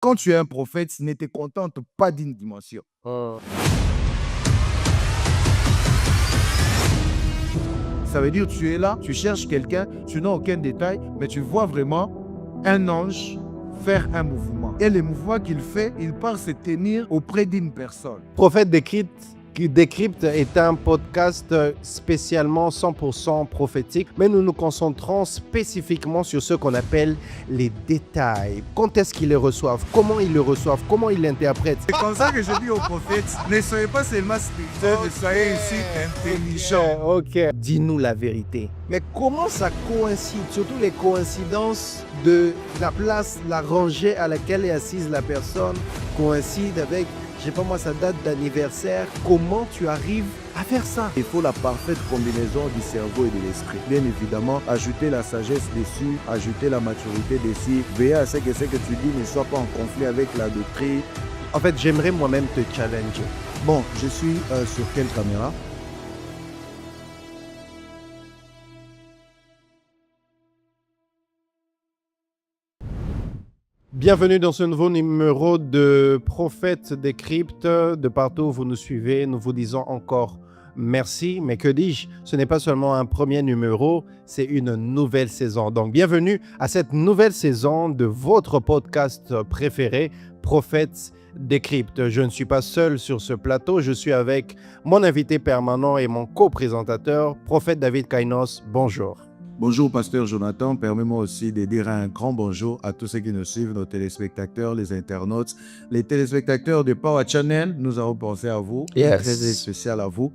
Quand tu es un prophète, ne te contente pas d'une dimension. Ça veut dire que tu es là, tu cherches quelqu'un, tu n'as aucun détail, mais tu vois vraiment un ange faire un mouvement. Et le mouvement qu'il fait, il part se tenir auprès d'une personne. Prophète Décrypte est un podcast spécialement 100% prophétique, mais nous nous concentrons spécifiquement sur ce qu'on appelle les détails. Quand est-ce qu'ils les reçoivent? Comment ils le reçoivent? Comment ils l'interprètent? C'est comme ça que je dis aux prophètes, ne soyez pas seulement spirituels, mais soyez aussi intelligents. Ok. Dis-nous la vérité. Mais comment ça coïncide? Surtout les coïncidences de la place, la rangée à laquelle est assise la personne coïncide avec, je sais pas moi, sa date d'anniversaire. Comment tu arrives à faire ça? Il faut la parfaite combinaison du cerveau et de l'esprit. Bien évidemment, ajouter la sagesse dessus, ajouter la maturité dessus, veiller à ce que tu dis ne soit pas en conflit avec la doctrine. En fait, j'aimerais moi-même te challenger. Bon, je suis sur quelle caméra? Bienvenue dans ce nouveau numéro de Prophète Décrypte. De partout où vous nous suivez, nous vous disons encore merci. Mais que dis-je? Ce n'est pas seulement un premier numéro, c'est une nouvelle saison. Donc, bienvenue à cette nouvelle saison de votre podcast préféré, Prophète Décrypte. Je ne suis pas seul sur ce plateau, je suis avec mon invité permanent et mon co-présentateur, Prophète David Kainos. Bonjour. Bonjour, Pasteur Jonathan. Permets-moi aussi de dire un grand bonjour à tous ceux qui nous suivent, nos téléspectateurs, les internautes, les téléspectateurs de Power Channel. Nous avons pensé à vous, Yes. très spécial à vous.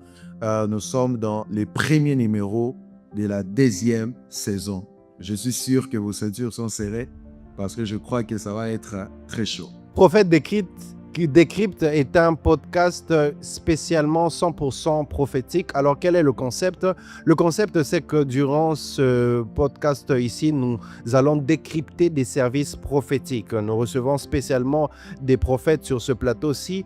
Nous sommes dans les premiers numéros de la 2e saison. Je suis sûr que vos ceintures sont serrées parce que je crois que ça va être très chaud. Prophète Décrypte est un podcast spécialement 100% prophétique. Alors, quel est le concept? Le concept, c'est que durant ce podcast ici, nous allons décrypter des services prophétiques. Nous recevons spécialement des prophètes sur ce plateau-ci,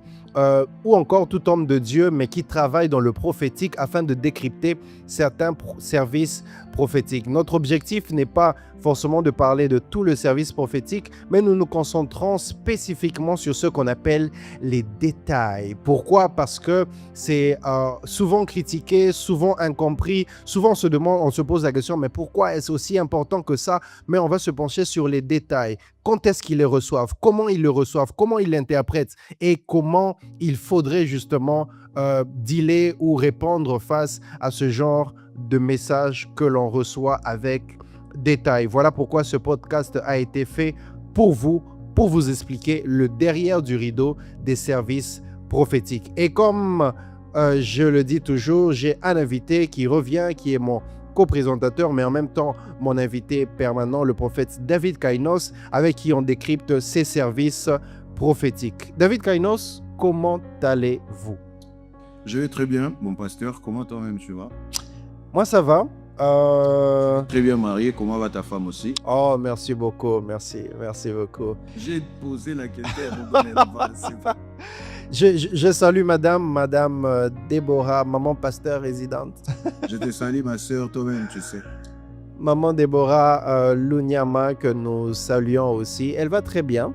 ou encore tout homme de Dieu, mais qui travaille dans le prophétique afin de décrypter certains services prophétiques. Notre objectif n'est pas forcément de parler de tout le service prophétique, mais nous nous concentrons spécifiquement sur ce qu'on appelle les détails. Pourquoi? Parce que c'est souvent critiqué, souvent incompris. Souvent on se pose la question, mais pourquoi est-ce aussi important que ça? Mais on va se pencher sur les détails. Quand est-ce qu'ils les reçoivent? Comment ils le reçoivent? Comment ils l'interprètent? Et comment il faudrait justement dealer ou répondre face à ce genre de messages que l'on reçoit avec détail. Voilà pourquoi ce podcast a été fait pour vous expliquer le derrière du rideau des services prophétiques. Et comme je le dis toujours, j'ai un invité qui revient, qui est mon co-présentateur, mais en même temps mon invité permanent, le prophète David Kainos, avec qui on décrypte ces services prophétiques. David Kainos, comment allez-vous? Je vais très bien, mon pasteur. Comment toi-même tu vas? Moi, ça va. Très bien marié. Comment va ta femme aussi? Oh, merci beaucoup. Merci beaucoup. J'ai posé la question à vous donner la base. Je salue Madame Déborah, maman pasteur résidente. Je te salue ma soeur, toi-même, tu sais. Maman Déborah Lunyama, que nous saluons aussi. Elle va très bien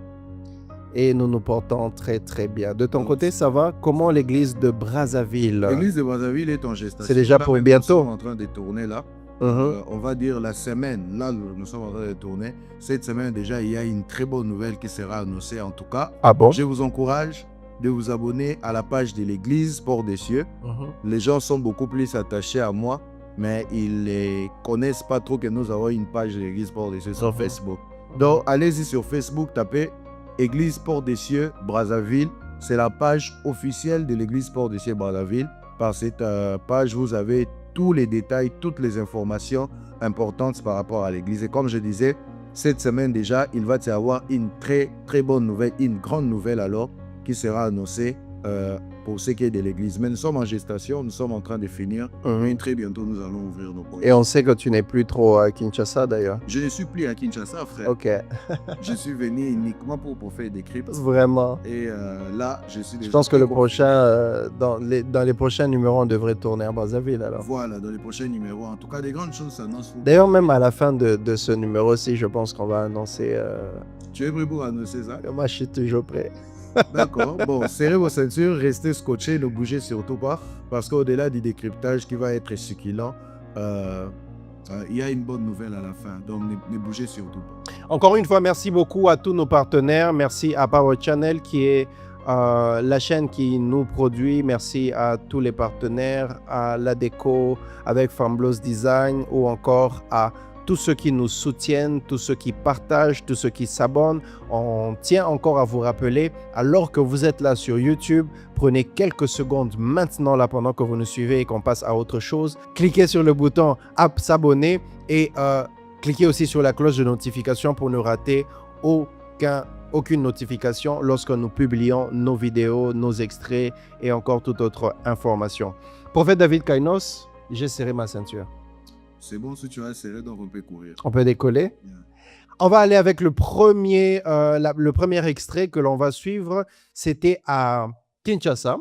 et nous nous portons très très bien. De ton côté, ça va? Comment l'église de Brazzaville? L'église de Brazzaville est en gestation. C'est déjà pour bientôt. Nous sommes en train de tourner là. On va dire la semaine. Là, nous sommes en train de tourner. Cette semaine déjà, il y a une très bonne nouvelle qui sera annoncée en tout cas. Ah bon? Je vous encourage de vous abonner à la page de l'église Port des Cieux. Les gens sont beaucoup plus attachés à moi, mais ils ne connaissent pas trop que nous avons une page de l'église Port des Cieux sur Facebook. Donc, allez-y sur Facebook, tapez Église Port des Cieux Brazzaville. C'est la page officielle de l'église Port des Cieux Brazzaville. Par cette page, vous avez tous les détails, toutes les informations importantes par rapport à l'église. Et comme je disais, cette semaine déjà, il va y avoir une très très bonne nouvelle, une grande nouvelle alors, qui sera annoncée pour ce qui est de l'église. Mais nous sommes en gestation, nous sommes en train de finir. Mais très bientôt, nous allons ouvrir nos portes. Et on sait que tu n'es plus trop à Kinshasa d'ailleurs. Je ne suis plus à Kinshasa, frère. Ok. Je suis venu uniquement pour faire des cryptes. Vraiment. Et là, je suis déjà... Je pense que le prochain, dans les prochains numéros, on devrait tourner à Brazzaville alors. Voilà, dans les prochains numéros. En tout cas, des grandes choses s'annoncent. D'ailleurs, même à la fin de ce numéro-ci, je pense qu'on va annoncer Tu es prêt pour annoncer ça? Moi, je suis toujours prêt. D'accord. Bon, serrez vos ceintures, restez scotchés, ne bougez surtout pas. Parce qu'au-delà du décryptage qui va être succulent, il y a une bonne nouvelle à la fin. Donc, ne bougez surtout pas. Encore une fois, merci beaucoup à tous nos partenaires. Merci à Power Channel qui est la chaîne qui nous produit. Merci à tous les partenaires, à la déco avec Famblos Design ou encore à tous ceux qui nous soutiennent, tous ceux qui partagent, tous ceux qui s'abonnent. On tient encore à vous rappeler, alors que vous êtes là sur YouTube, prenez quelques secondes maintenant là pendant que vous nous suivez et qu'on passe à autre chose. Cliquez sur le bouton s'abonner et cliquez aussi sur la cloche de notification pour ne rater aucune notification lorsque nous publions nos vidéos, nos extraits et encore toute autre information. Prophète David Kainos, j'ai serré ma ceinture. C'est bon, si tu as serré, donc on peut courir. On peut décoller. Bien. On va aller avec le premier extrait que l'on va suivre. C'était à Kinshasa,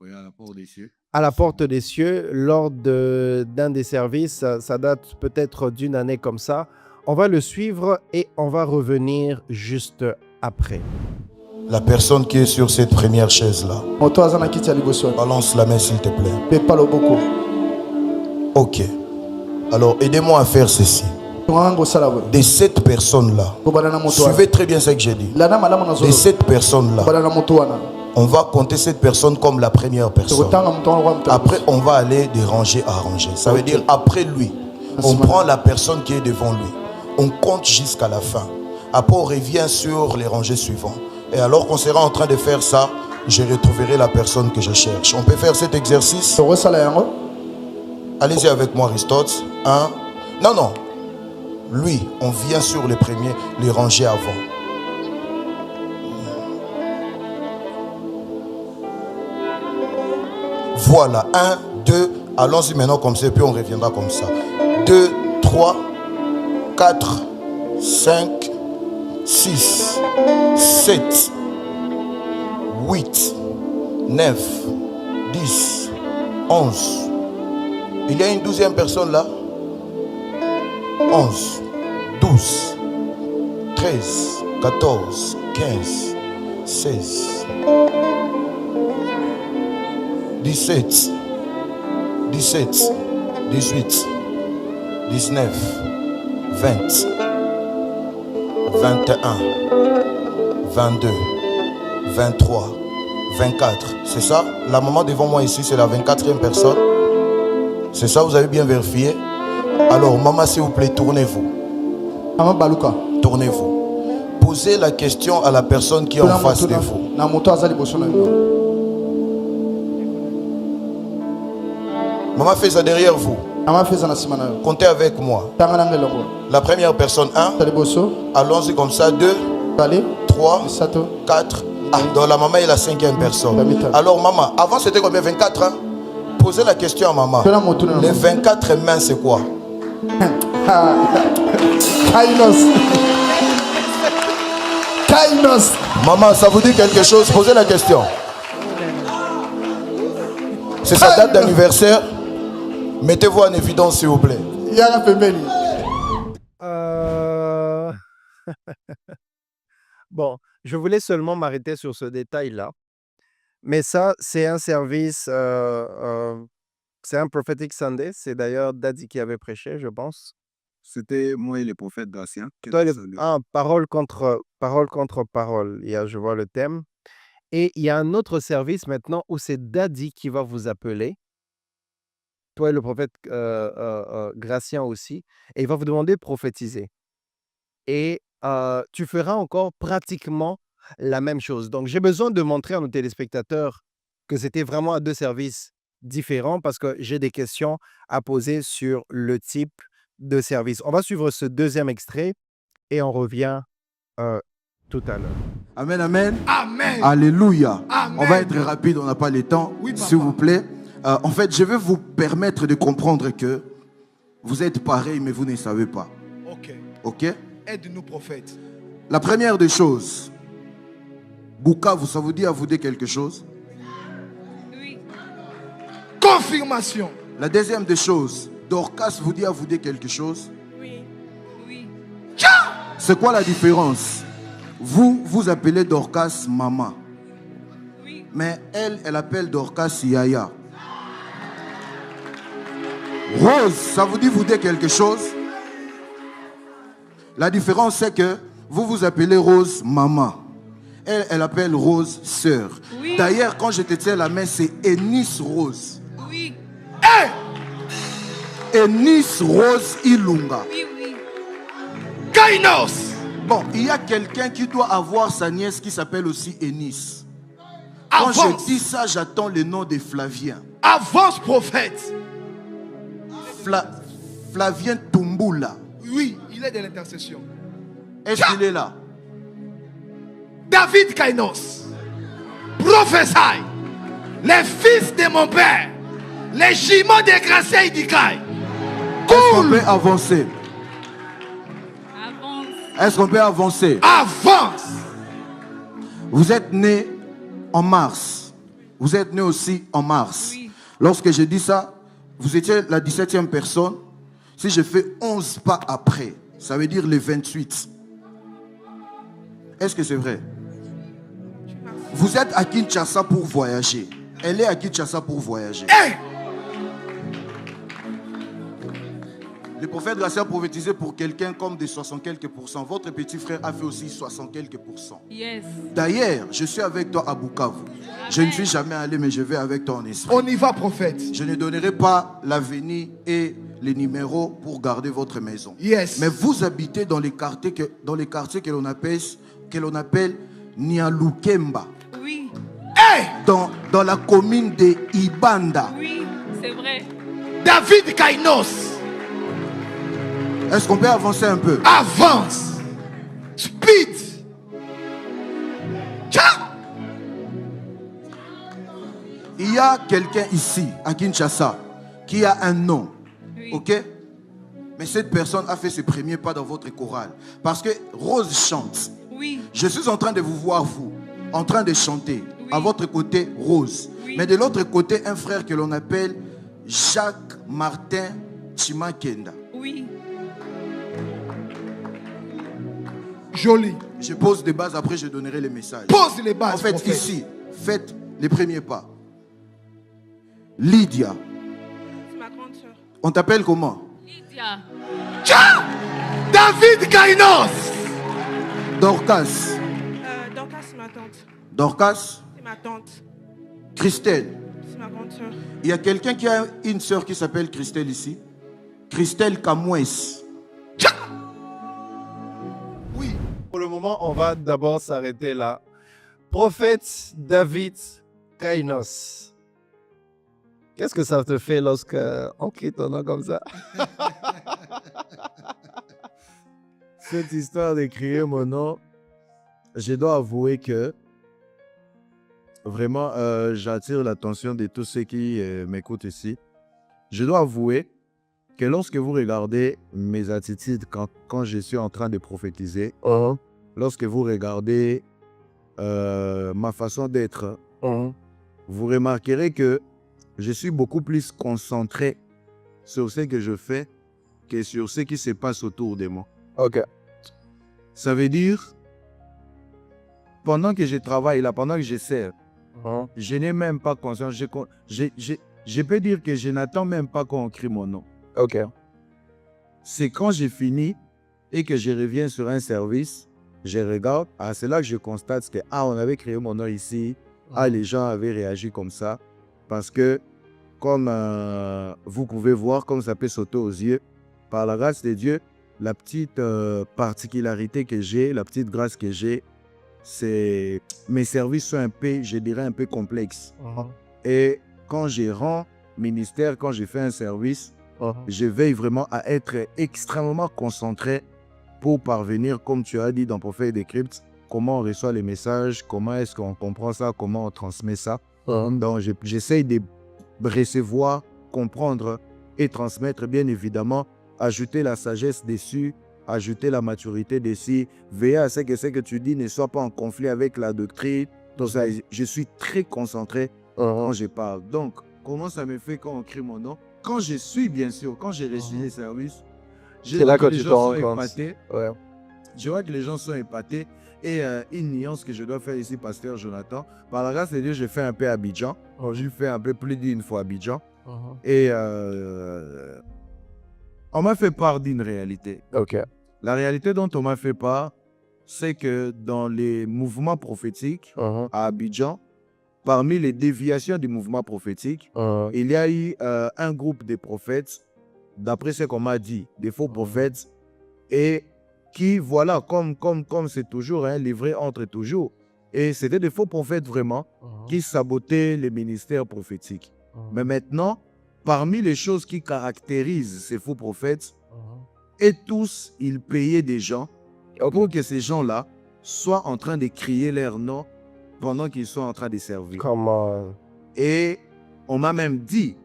Oui, à la porte des cieux. à la porte des cieux, lors d'un des services. Ça date peut-être d'une année comme ça. On va le suivre et on va revenir juste après. La personne qui est sur cette première chaise-là, balance la main s'il te plaît. Ok. Alors, aidez-moi à faire ceci. De cette personne-là, suivez très bien ce que j'ai dit. De cette personne-là, on va compter cette personne comme la première personne. Après, on va aller de rangée à rangée. Ça veut dire, après lui, on prend la personne qui est devant lui. On compte jusqu'à la fin. Après, on revient sur les rangées suivantes. Et alors qu'on sera en train de faire ça, je retrouverai la personne que je cherche. On peut faire cet exercice. Allez-y avec moi, Aristote. Non. Lui, on vient sur les premiers, les rangées avant. Voilà. 1, 2. Allons-y maintenant comme ça, puis on reviendra comme ça. 2, 3, 4, 5, 6, 7, 8, 9, 10, 11. Il y a une 12e personne là. 11, 12, 13, 14, 15, 16, 17, 18, 19, 20, 21, 22, 23, 24. C'est ça? La maman devant moi ici, c'est la 24e personne. C'est ça, vous avez bien vérifié? Alors, maman, s'il vous plaît, tournez-vous. Maman Baluka. Tournez-vous. Posez la question à la personne qui est en face de vous. Maman fait ça derrière vous. Comptez avec moi. La première personne, 1. Allons-y comme ça. 2, 3, 4. Ah, donc la maman est la 5e personne. Alors, maman, avant c'était combien? 24, hein? Posez la question à maman. Les 24 mains, c'est quoi? Kainos. Maman, ça vous dit quelque chose? Posez la question. C'est sa date d'anniversaire. Mettez-vous en évidence, s'il vous plaît. Bon, je voulais seulement m'arrêter sur ce détail-là. Mais ça, c'est un service, c'est un Prophetic Sunday. C'est d'ailleurs Daddy qui avait prêché, je pense. C'était moi et les prophètes d'Ancien. Parole contre parole. Je vois le thème. Et il y a un autre service maintenant où c'est Daddy qui va vous appeler. Toi et le prophète Gratien aussi. Et il va vous demander de prophétiser. Et tu feras encore pratiquement la même chose. Donc, j'ai besoin de montrer à nos téléspectateurs que c'était vraiment 2 services différents parce que j'ai des questions à poser sur le type de service. On va suivre ce 2e extrait et on revient tout à l'heure. Amen, amen. Amen. Alléluia. Amen. On va être rapide, on n'a pas le temps. Oui, papa. S'il vous plaît. En fait, je vais vous permettre de comprendre que vous êtes pareil, mais vous ne savez pas. Ok. Ok? Aide-nous, prophète. La première des choses, Bukavu, ça vous dit à vous dire quelque chose? Oui. Confirmation. La deuxième des choses, Dorcas vous dit à vous dire quelque chose? Oui. Oui. C'est quoi la différence? Vous appelez Dorcas maman. Oui. Mais elle appelle Dorcas Yaya. Rose, ça vous dit quelque chose? La différence, c'est que vous appelez Rose maman. Elle appelle Rose sœur. Oui. D'ailleurs, quand je te tiens la main, c'est Eunice Rose. Oui. Hey! Eunice Rose Ilunga. Oui, oui. Kainos! Bon, il y a quelqu'un qui doit avoir sa nièce qui s'appelle aussi Eunice. Quand je dis ça, j'attends le nom de Flavien. Avance, prophète. Flavien Tumbula. Oui, il est de l'intercession. Est-ce qu'il est là? David Kainos. Prophétie. Les fils de mon père. Les jumeaux de Gracia Idikai. Est-ce qu'on peut avancer? Avance. Est-ce qu'on peut avancer? Avance. Vous êtes né en mars. Vous êtes né aussi en mars. Oui. Lorsque je dis ça, vous étiez la 17e personne. Si je fais 11 pas après, ça veut dire le 28. Est-ce que c'est vrai? Vous êtes à Kinshasa pour voyager. Elle est à Kinshasa pour voyager. Hey! Le prophète Gracia a prophétisé pour quelqu'un comme de 60 quelques pourcents. Votre petit frère a fait aussi 60 quelques pourcents. Yes. D'ailleurs, je suis avec toi à Bukavu. Je ne suis jamais allé, mais je vais avec toi en esprit. On y va, prophète. Je ne donnerai pas l'avenir et les numéros pour garder votre maison. Yes. Mais vous habitez dans les quartiers que l'on appelle Nialukemba. Oui. Hey! Dans la commune de Ibanda. Oui, c'est vrai. David Kainos. Est-ce qu'on peut avancer un peu? Avance. Speed. Ciao. Il y a quelqu'un ici, à Kinshasa, qui a un nom. Oui. Ok? Mais cette personne a fait ses premiers pas dans votre chorale. Parce que Rose chante. Oui. Je suis en train de vous voir, vous, en train de chanter. Oui. À votre côté, Rose. Oui. Mais de l'autre côté, un frère que l'on appelle Jacques Martin Chimakenda. Oui. Joli. Je pose des bases, après je donnerai les messages. Pose les bases. En fait, prophète. ici, faites les premiers pas. Lydia. C'est ma grande soeur. On t'appelle comment? Lydia. Ciao. David Kainos. Dorcas. Dorcas, c'est ma tante. Dorcas. C'est ma tante. Christelle. C'est ma grande soeur. Il y a quelqu'un qui a une sœur qui s'appelle Christelle ici. Christelle Kamouès. Ciao. Oui. Pour le moment, on va d'abord s'arrêter là. Prophète David Kainos. Qu'est-ce que ça te fait lorsque on crie ton nom comme ça? Cette histoire de crier mon nom, je dois avouer que vraiment, j'attire l'attention de tous ceux qui m'écoutent ici. Je dois avouer que lorsque vous regardez mes attitudes quand je suis en train de prophétiser, lorsque vous regardez ma façon d'être, vous remarquerez que je suis beaucoup plus concentré sur ce que je fais que sur ce qui se passe autour de moi. Ok. Ça veut dire, pendant que je travaille là, pendant que je sers, je n'ai même pas conscience. Je peux dire que je n'attends même pas qu'on crie mon nom. Ok. C'est quand j'ai fini et que je reviens sur un service, je regarde, c'est là que je constate que on avait créé mon nom ici, les gens avaient réagi comme ça. Parce que, comme vous pouvez voir, comme ça peut sauter aux yeux, par la grâce de Dieu, la petite particularité que j'ai, la petite grâce que j'ai, c'est mes services sont un peu, je dirais, un peu complexes. Et quand je rends ministère, quand je fais un service, je veille vraiment à être extrêmement concentré pour parvenir, comme tu as dit dans Prophète des Cryptes, comment on reçoit les messages, comment est-ce qu'on comprend ça, comment on transmet ça. Donc, j'essaye de recevoir, comprendre et transmettre, bien évidemment, ajouter la sagesse dessus, ajouter la maturité dessus, veiller à ce que tu dis ne soit pas en conflit avec la doctrine. Donc, ça, je suis très concentré quand je parle. Donc, comment ça me fait quand on crie mon nom? Quand je suis, bien sûr, quand j'ai reçu les services, c'est là que tu te rends compte. Je vois que les gens sont épatés. Et une nuance que je dois faire ici, pasteur Jonathan. Par la grâce de Dieu, j'ai fait un peu à Abidjan. J'ai fait un peu plus d'une fois à Abidjan. Et on m'a fait part d'une réalité. Ok. La réalité dont on m'a fait part, c'est que dans les mouvements prophétiques à Abidjan, parmi les déviations du mouvement prophétique, il y a eu un groupe de prophètes, d'après ce qu'on m'a dit, des faux prophètes, et qui, voilà, comme c'est toujours, hein, livré entre toujours. Et c'était des faux prophètes vraiment qui sabotaient les ministères prophétiques. Mais maintenant, parmi les choses qui caractérisent ces faux prophètes, et tous, ils payaient des gens pour que ces gens-là soient en train de crier leur nom pendant qu'ils sont en train de servir. Comment? Et on m'a même dit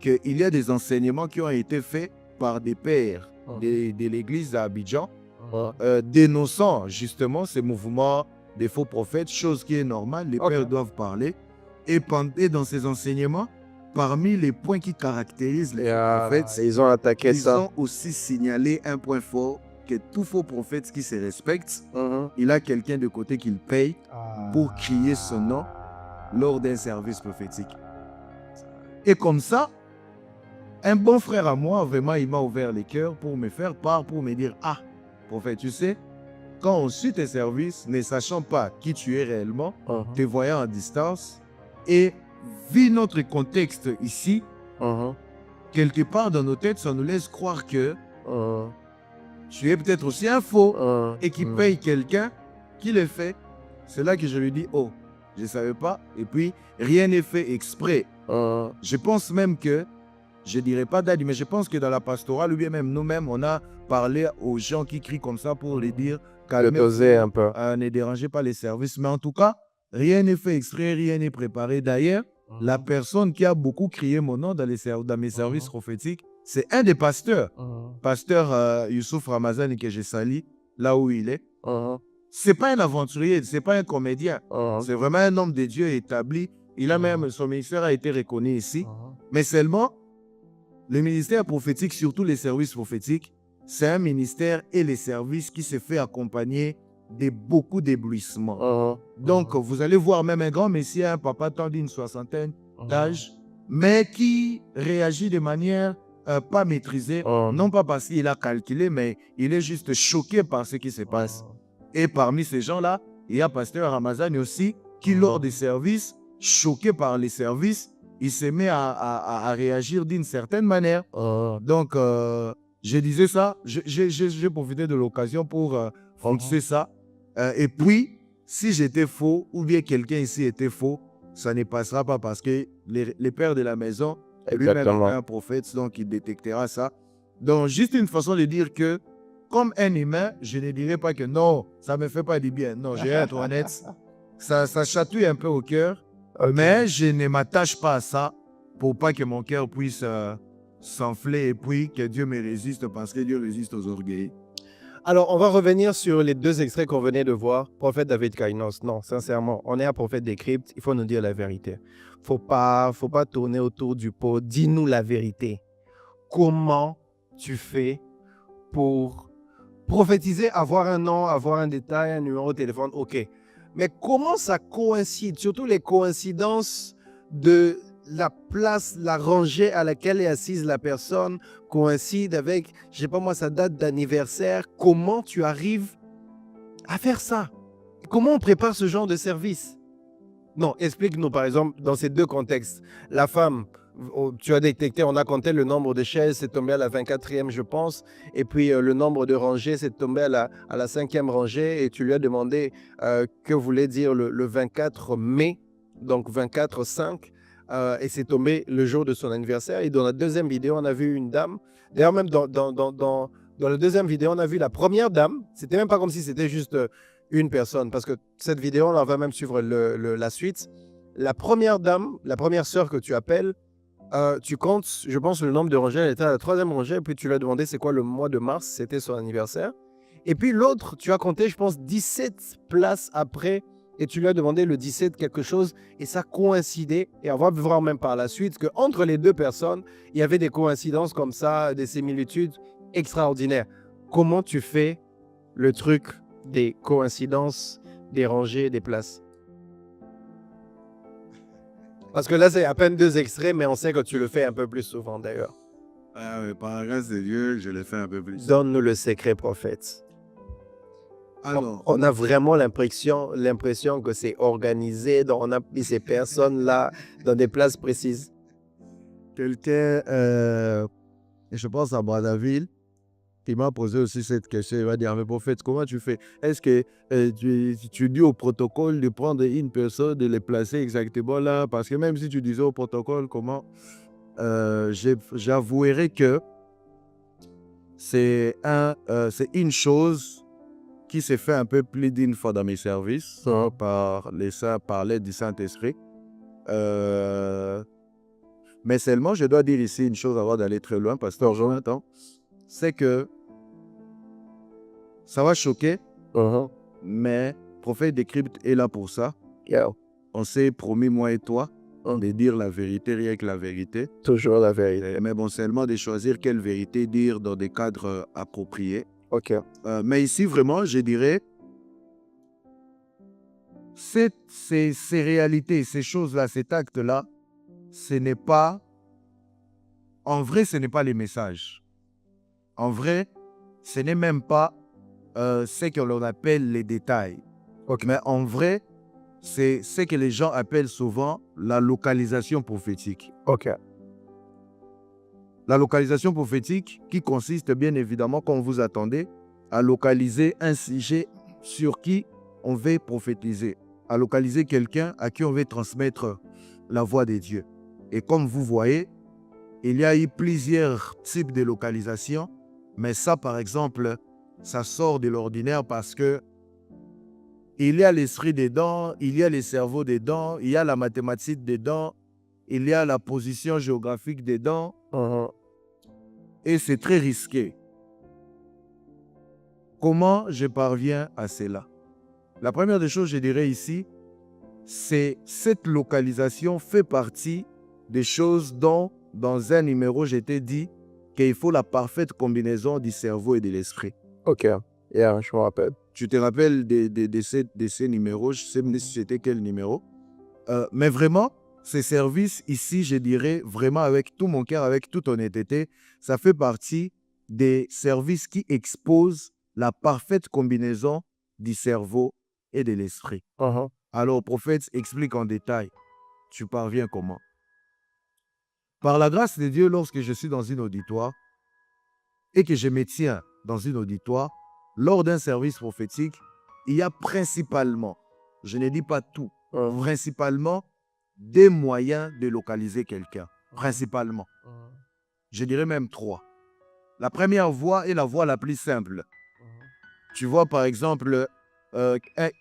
qu'il y a des enseignements qui ont été faits par des pères de l'église d'Abidjan, dénonçant justement ces mouvements des faux prophètes, chose qui est normale, les pères doivent parler. Et dans ces enseignements, parmi les points qui caractérisent les prophètes, ils ont attaqué ça. Ils ont aussi signalé un point fort, que tout faux prophète qui se respecte, il a quelqu'un de côté qu'il paye pour crier son nom lors d'un service prophétique. Et comme ça, un bon frère à moi, vraiment, il m'a ouvert les cœurs pour me faire part, pour me dire, ah, prophète, tu sais, quand on suit tes services, ne sachant pas qui tu es réellement, te voyant à distance, et vu notre contexte ici, quelque part dans nos têtes, ça nous laisse croire que tu es peut-être aussi un faux et qui paye quelqu'un qui le fait. C'est là que je lui dis, oh, je ne savais pas. Et puis, rien n'est fait exprès. Je pense même que, je ne dirais pas d'Adi, mais je pense que dans la pastorale, ou bien même nous-mêmes, on a parlé aux gens qui crient comme ça pour les dire, calmez-vous, un peu. Ne dérangez pas les services. Mais en tout cas, rien n'est fait exprès, rien n'est préparé. D'ailleurs, la personne qui a beaucoup crié mon nom dans mes services prophétiques, c'est un des pasteurs. Pasteur Youssouf Ramazani que j'ai sali, là où il est. C'est pas un aventurier, c'est pas un comédien. C'est vraiment un homme de Dieu établi. Il a même, son ministère a été reconnu ici. Mais seulement, le ministère prophétique, surtout les services prophétiques, c'est un ministère et les services qui se fait accompagner de beaucoup d'éblouissements. Donc, vous allez voir même un grand messie, un papa tant d'une soixantaine d'âge, mais qui réagit de manière pas maîtrisée, non pas parce qu'il a calculé, mais il est juste choqué par ce qui se passe. Et parmi ces gens-là, il y a pasteur Ramazani aussi, qui lors des services, choqué par les services, il se met à réagir d'une certaine manière. Donc, je disais ça, j'ai profité de l'occasion pour foncer ça. Et puis, si j'étais faux, ou bien quelqu'un ici était faux, ça ne passera pas parce que les pères de la maison, lui-même est un prophète, donc il détectera ça. Donc, juste une façon de dire que, comme un humain, je ne dirais pas que non, ça ne me fait pas du bien. Non, je vais être honnête. Ça chatouille un peu au cœur, mais je ne m'attache pas à ça pour pas que mon cœur puisse s'enfler et puis que Dieu me résiste parce que Dieu résiste aux orgueils. Alors, on va revenir sur les deux extraits qu'on venait de voir. Prophète David Kainos. Non, sincèrement, on est un prophète décrypte. Il faut nous dire la vérité. Faut pas tourner autour du pot. Dis-nous la vérité. Comment tu fais pour prophétiser, avoir un nom, avoir un détail, un numéro de téléphone? Ok. Mais comment ça coïncide? Surtout les coïncidences de la place, la rangée à laquelle est assise la personne coïncide avec, je sais pas moi, sa date d'anniversaire. Comment tu arrives à faire ça? Comment on prépare ce genre de service? Non, explique-nous par exemple dans ces deux contextes. La femme, tu as détecté, on a compté le nombre de chaises, c'est tombé à la 24e je pense, et puis le nombre de rangées, c'est tombé à la 5e rangée, et tu lui as demandé que voulait dire le 24 mai, donc 24-5. Et c'est tombé le jour de son anniversaire. Et dans la deuxième vidéo, on a vu une dame. D'ailleurs, même dans la deuxième vidéo, on a vu la première dame. C'était même pas comme si c'était juste une personne. Parce que cette vidéo, on va même suivre la suite. La première dame, la première sœur que tu appelles, tu comptes, je pense, le nombre de rangées. Elle était à la 3e rangée. Puis tu lui as demandé c'est quoi le mois de mars. C'était son anniversaire. Et puis l'autre, tu as compté, je pense, 17 places après. Et tu lui as demandé le 17 quelque chose et ça coïncidait. Et on va voir même par la suite qu'entre les deux personnes, il y avait des coïncidences comme ça, des similitudes extraordinaires. Comment tu fais le truc des coïncidences dérangées des places? Parce que là, c'est à peine 2 extraits, mais on sait que tu le fais un peu plus souvent d'ailleurs. Ah oui, par la grâce de Dieu, je le fais un peu plus. Donne-nous le secret, prophète. Alors, On a vraiment l'impression que c'est organisé, donc on a mis ces personnes-là dans des places précises. quelqu'un, je pense à Bradaville, qui m'a posé aussi cette question. Il m'a dit, mais prophète, comment tu fais? Est-ce que tu dis au protocole de prendre une personne, de les placer exactement là? Parce que même si tu disais au protocole comment, j'avouerai que c'est une chose qui s'est fait un peu plus d'une fois dans mes services par l'aide du Saint-Esprit. Mais seulement, je dois dire ici une chose avant d'aller très loin, pasteur Jonathan, c'est que ça va choquer, mais Prophète Décrypte est là pour ça. On s'est promis, moi et toi, de dire la vérité, rien que la vérité. Toujours la vérité. Mais bon, seulement de choisir quelle vérité dire dans des cadres appropriés. OK. Mais ici, vraiment, je dirais, ces réalités, ces choses-là, cet acte-là, ce n'est pas... En vrai, ce n'est pas les messages. En vrai, ce n'est même pas ce que l'on appelle les détails. Okay. Mais en vrai, c'est ce que les gens appellent souvent la localisation prophétique. OK. La localisation prophétique qui consiste bien évidemment, comme vous attendez, à localiser un sujet sur qui on veut prophétiser, à localiser quelqu'un à qui on veut transmettre la voix de Dieu. Et comme vous voyez, il y a eu plusieurs types de localisation, mais ça, par exemple, ça sort de l'ordinaire parce que il y a l'esprit dedans, il y a le cerveau dedans, il y a la mathématique dedans, il y a la position géographique dedans. Et c'est très risqué. Comment je parviens à cela? La première des choses, je dirais ici, c'est cette localisation fait partie des choses dont, dans un numéro, je t'ai dit qu'il faut la parfaite combinaison du cerveau et de l'esprit. OK. Yeah, je me rappelle. Tu te rappelles de ces numéros? Je ne sais pas si c'était quel numéro. Mais vraiment, ces services ici, je dirais vraiment avec tout mon cœur, avec toute honnêteté, ça fait partie des services qui exposent la parfaite combinaison du cerveau et de l'esprit. Alors, prophète, explique en détail. Tu parviens comment? Par la grâce de Dieu, lorsque je suis dans une auditoire et que je me tiens dans une auditoire, lors d'un service prophétique, il y a principalement, je ne dis pas tout, principalement des moyens de localiser quelqu'un. Principalement. Je dirais même 3. La première voie est la voie la plus simple. Tu vois par exemple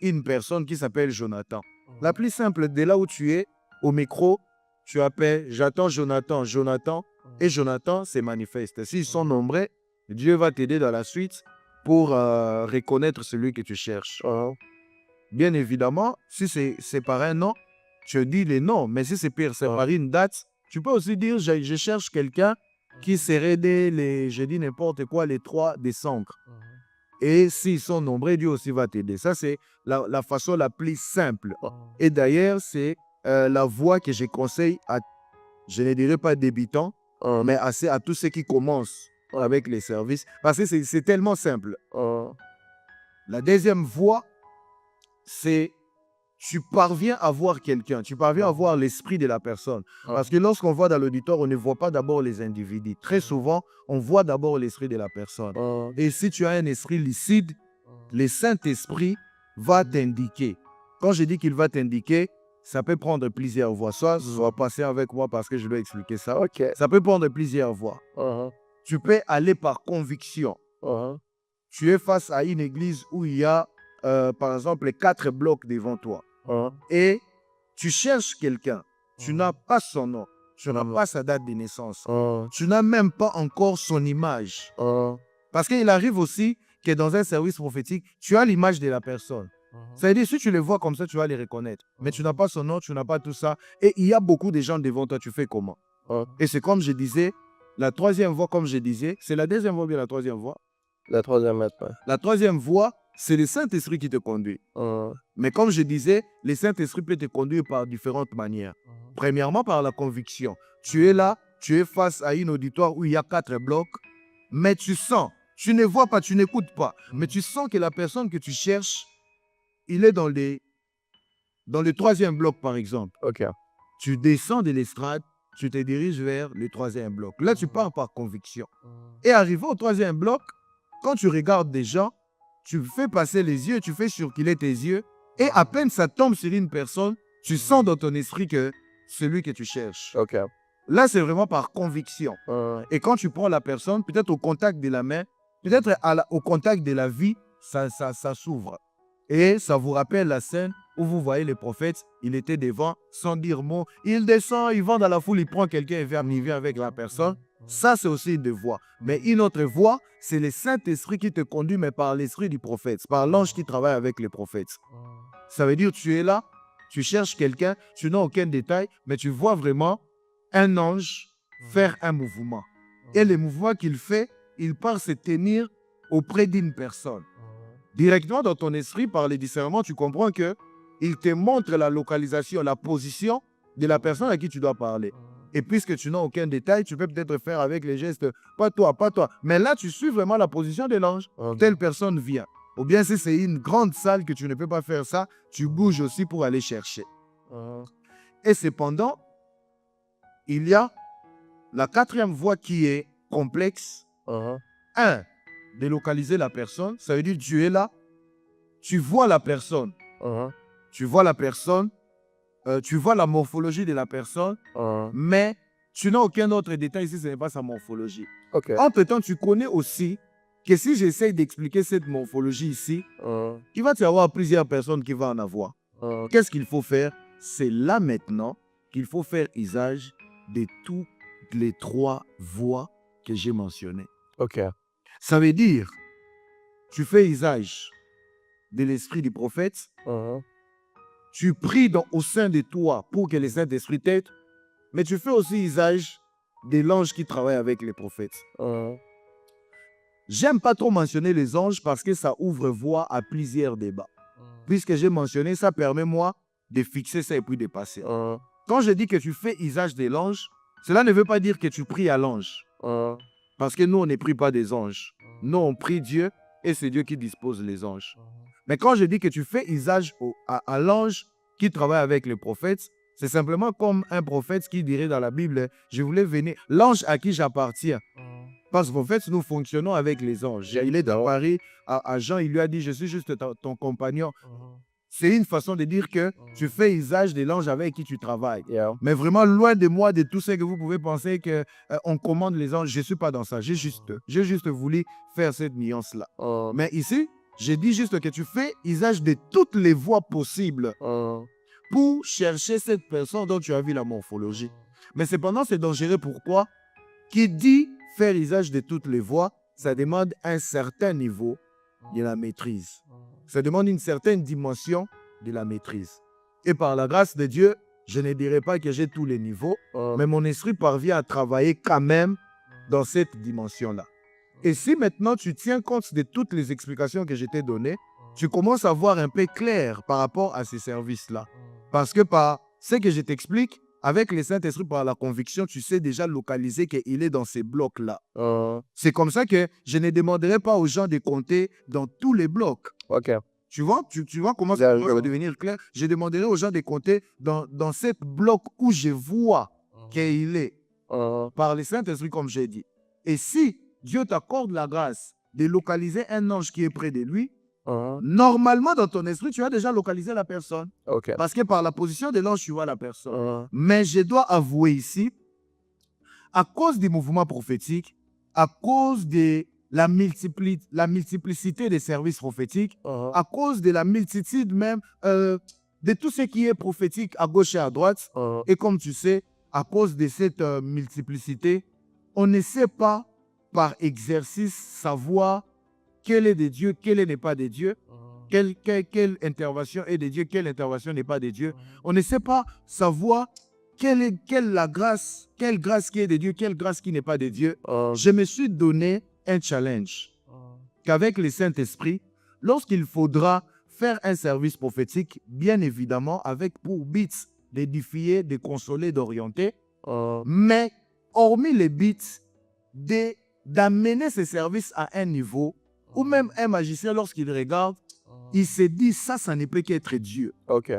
une personne qui s'appelle Jonathan. La plus simple, de là où tu es, au micro, tu appelles, j'attends Jonathan, Jonathan, et Jonathan se manifeste. S'ils sont nombreux, Dieu va t'aider dans la suite pour reconnaître celui que tu cherches. Bien évidemment, si c'est par un nom, tu dis les noms, mais si c'est par une date, tu peux aussi dire je cherche quelqu'un qui serait je dis n'importe quoi, les 3 décembre. Et s'ils sont nombreux, Dieu aussi va t'aider. Ça, c'est la façon la plus simple. Et d'ailleurs, c'est la voie que je conseille à, je ne dirais pas débutants, mais à tous ceux qui commencent avec les services. Parce que c'est tellement simple. La deuxième voie, c'est tu parviens à voir quelqu'un, tu parviens à voir l'esprit de la personne. Parce que lorsqu'on voit dans l'auditoire, on ne voit pas d'abord les individus. Très souvent, on voit d'abord l'esprit de la personne. Et si tu as un esprit lucide, le Saint-Esprit va t'indiquer. Quand je dis qu'il va t'indiquer, ça peut prendre plusieurs voies. Soit passer avec moi parce que je dois expliquer ça. Ça peut prendre plusieurs voies. Tu peux aller par conviction. Tu es face à une église où il y a, par exemple, 4 blocs devant toi. Et tu cherches quelqu'un. Tu n'as pas son nom. Tu n'as pas sa date de naissance. Tu n'as même pas encore son image. Parce qu'il arrive aussi que dans un service prophétique, tu as l'image de la personne. C'est-à-dire, si tu les vois comme ça, tu vas les reconnaître. Mais tu n'as pas son nom, tu n'as pas tout ça. Et il y a beaucoup de gens devant toi, tu fais comment? Et c'est comme je disais, la troisième voie, comme je disais, c'est la deuxième voie ou bien la troisième voie? La troisième maintenant. La troisième voie, c'est le Saint-Esprit qui te conduit. Mais comme je disais, le Saint-Esprit peut te conduire par différentes manières. Premièrement, par la conviction. Tu es là, tu es face à une auditoire où il y a 4 blocs, mais tu sens, tu ne vois pas, tu n'écoutes pas, mais tu sens que la personne que tu cherches, il est dans le 3e bloc, par exemple. Tu descends de l'estrade, tu te diriges vers le 3e bloc. Là, tu pars par conviction. Et arrivé au 3e bloc, quand tu regardes des gens, tu fais passer les yeux, tu fais circuler tes yeux, et à peine ça tombe sur une personne, tu sens dans ton esprit que c'est celui que tu cherches. Là, c'est vraiment par conviction. Et quand tu prends la personne, peut-être au contact de la main, peut-être au contact de la vie, ça s'ouvre. Et ça vous rappelle la scène où vous voyez les prophètes, il était devant, sans dire mot. Il descend, il va dans la foule, il prend quelqu'un et il vient avec la personne. Ça, c'est aussi une voix. Mais une autre voix, c'est le Saint-Esprit qui te conduit, mais par l'esprit du prophète, par l'ange qui travaille avec les prophètes. Ça veut dire tu es là, tu cherches quelqu'un, tu n'as aucun détail, mais tu vois vraiment un ange faire un mouvement. Et le mouvement qu'il fait, il part se tenir auprès d'une personne. Directement dans ton esprit, par le discernement, tu comprends que il te montre la localisation, la position de la personne à qui tu dois parler. Et puisque tu n'as aucun détail, tu peux peut-être faire avec les gestes, pas toi, pas toi. Mais là, tu suis vraiment la position de l'ange. Telle personne vient. Ou bien si c'est une grande salle que tu ne peux pas faire ça, tu bouges aussi pour aller chercher. Et cependant, il y a la 4e voie qui est complexe. De localiser la personne, ça veut dire tu es là, tu vois la personne, tu vois la personne, tu vois la morphologie de la personne, mais tu n'as aucun autre détail ici, ce n'est pas sa morphologie. Entre-temps, tu connais aussi que si j'essaye d'expliquer cette morphologie ici, il va y avoir plusieurs personnes qui vont en avoir. Qu'est-ce qu'il faut faire? C'est là maintenant qu'il faut faire usage de toutes les 3 voies que j'ai mentionnées. Ça veut dire, tu fais usage de l'esprit du prophète, tu pries au sein de toi pour que le Saint-Esprit t'aide, mais tu fais aussi usage de l'ange qui travaille avec les prophètes. J'aime pas trop mentionner les anges parce que ça ouvre voie à plusieurs débats. Puisque j'ai mentionné, ça permet moi de fixer ça et puis de passer. Quand je dis que tu fais usage de l'ange, cela ne veut pas dire que tu pries à l'ange. Parce que nous, on ne prie pas des anges. Nous, on prie Dieu et c'est Dieu qui dispose les anges. Mais quand je dis que tu fais usage à l'ange qui travaille avec les prophètes, c'est simplement comme un prophète qui dirait dans la Bible, je voulais venir, l'ange à qui j'appartiens. Parce qu'en fait, nous fonctionnons avec les anges. Il est dans Paris, à Jean, il lui a dit, je suis juste ton compagnon. C'est une façon de dire que tu fais usage de l'ange avec qui tu travailles. Mais vraiment, loin de moi, de tout ce que vous pouvez penser qu'on commande les anges, je ne suis pas dans ça. J'ai juste voulu faire cette nuance-là. Mais ici, j'ai dit juste que tu fais usage de toutes les voies possibles pour chercher cette personne dont tu as vu la morphologie. Mais cependant, c'est dangereux. Pourquoi? Qui dit faire usage de toutes les voies, ça demande un certain niveau de la maîtrise. Ça demande une certaine dimension de la maîtrise. Et par la grâce de Dieu, je ne dirais pas que j'ai tous les niveaux, mais mon esprit parvient à travailler quand même dans cette dimension-là. Et si maintenant tu tiens compte de toutes les explications que je t'ai données, tu commences à voir un peu clair par rapport à ces services-là. Parce que par ce que je t'explique, avec le Saint-Esprit, par la conviction, tu sais déjà localiser qu'il est dans ces blocs-là. C'est comme ça que je ne demanderai pas aux gens de compter dans tous les blocs. Tu vois comment ça va devenir clair? Je demanderai aux gens de compter dans cette bloc où je vois qu'il est par le Saint-Esprit, comme j'ai dit. Et si Dieu t'accorde la grâce de localiser un ange qui est près de lui, normalement, dans ton esprit, tu as déjà localisé la personne. Parce que par la position de l'ange, tu vois la personne. Mais je dois avouer ici, à cause du mouvement prophétique, à cause de la multiplicité des services prophétiques, à cause de la multitude même de tout ce qui est prophétique à gauche et à droite, et comme tu sais, à cause de cette multiplicité, on ne sait pas par exercice savoir quel est de Dieu, quel n'est pas de Dieu, quelle intervention est de Dieu, quelle intervention n'est pas de Dieu. On ne sait pas savoir quelle grâce qui est de Dieu, quelle grâce qui n'est pas de Dieu. Je me suis donné un challenge qu'avec le Saint-Esprit, lorsqu'il faudra faire un service prophétique, bien évidemment, avec pour but d'édifier, de consoler, d'orienter, mais hormis les buts d'amener ces services à un niveau où même un magicien, lorsqu'il regarde, il se dit, ça ne peut qu'être Dieu. OK.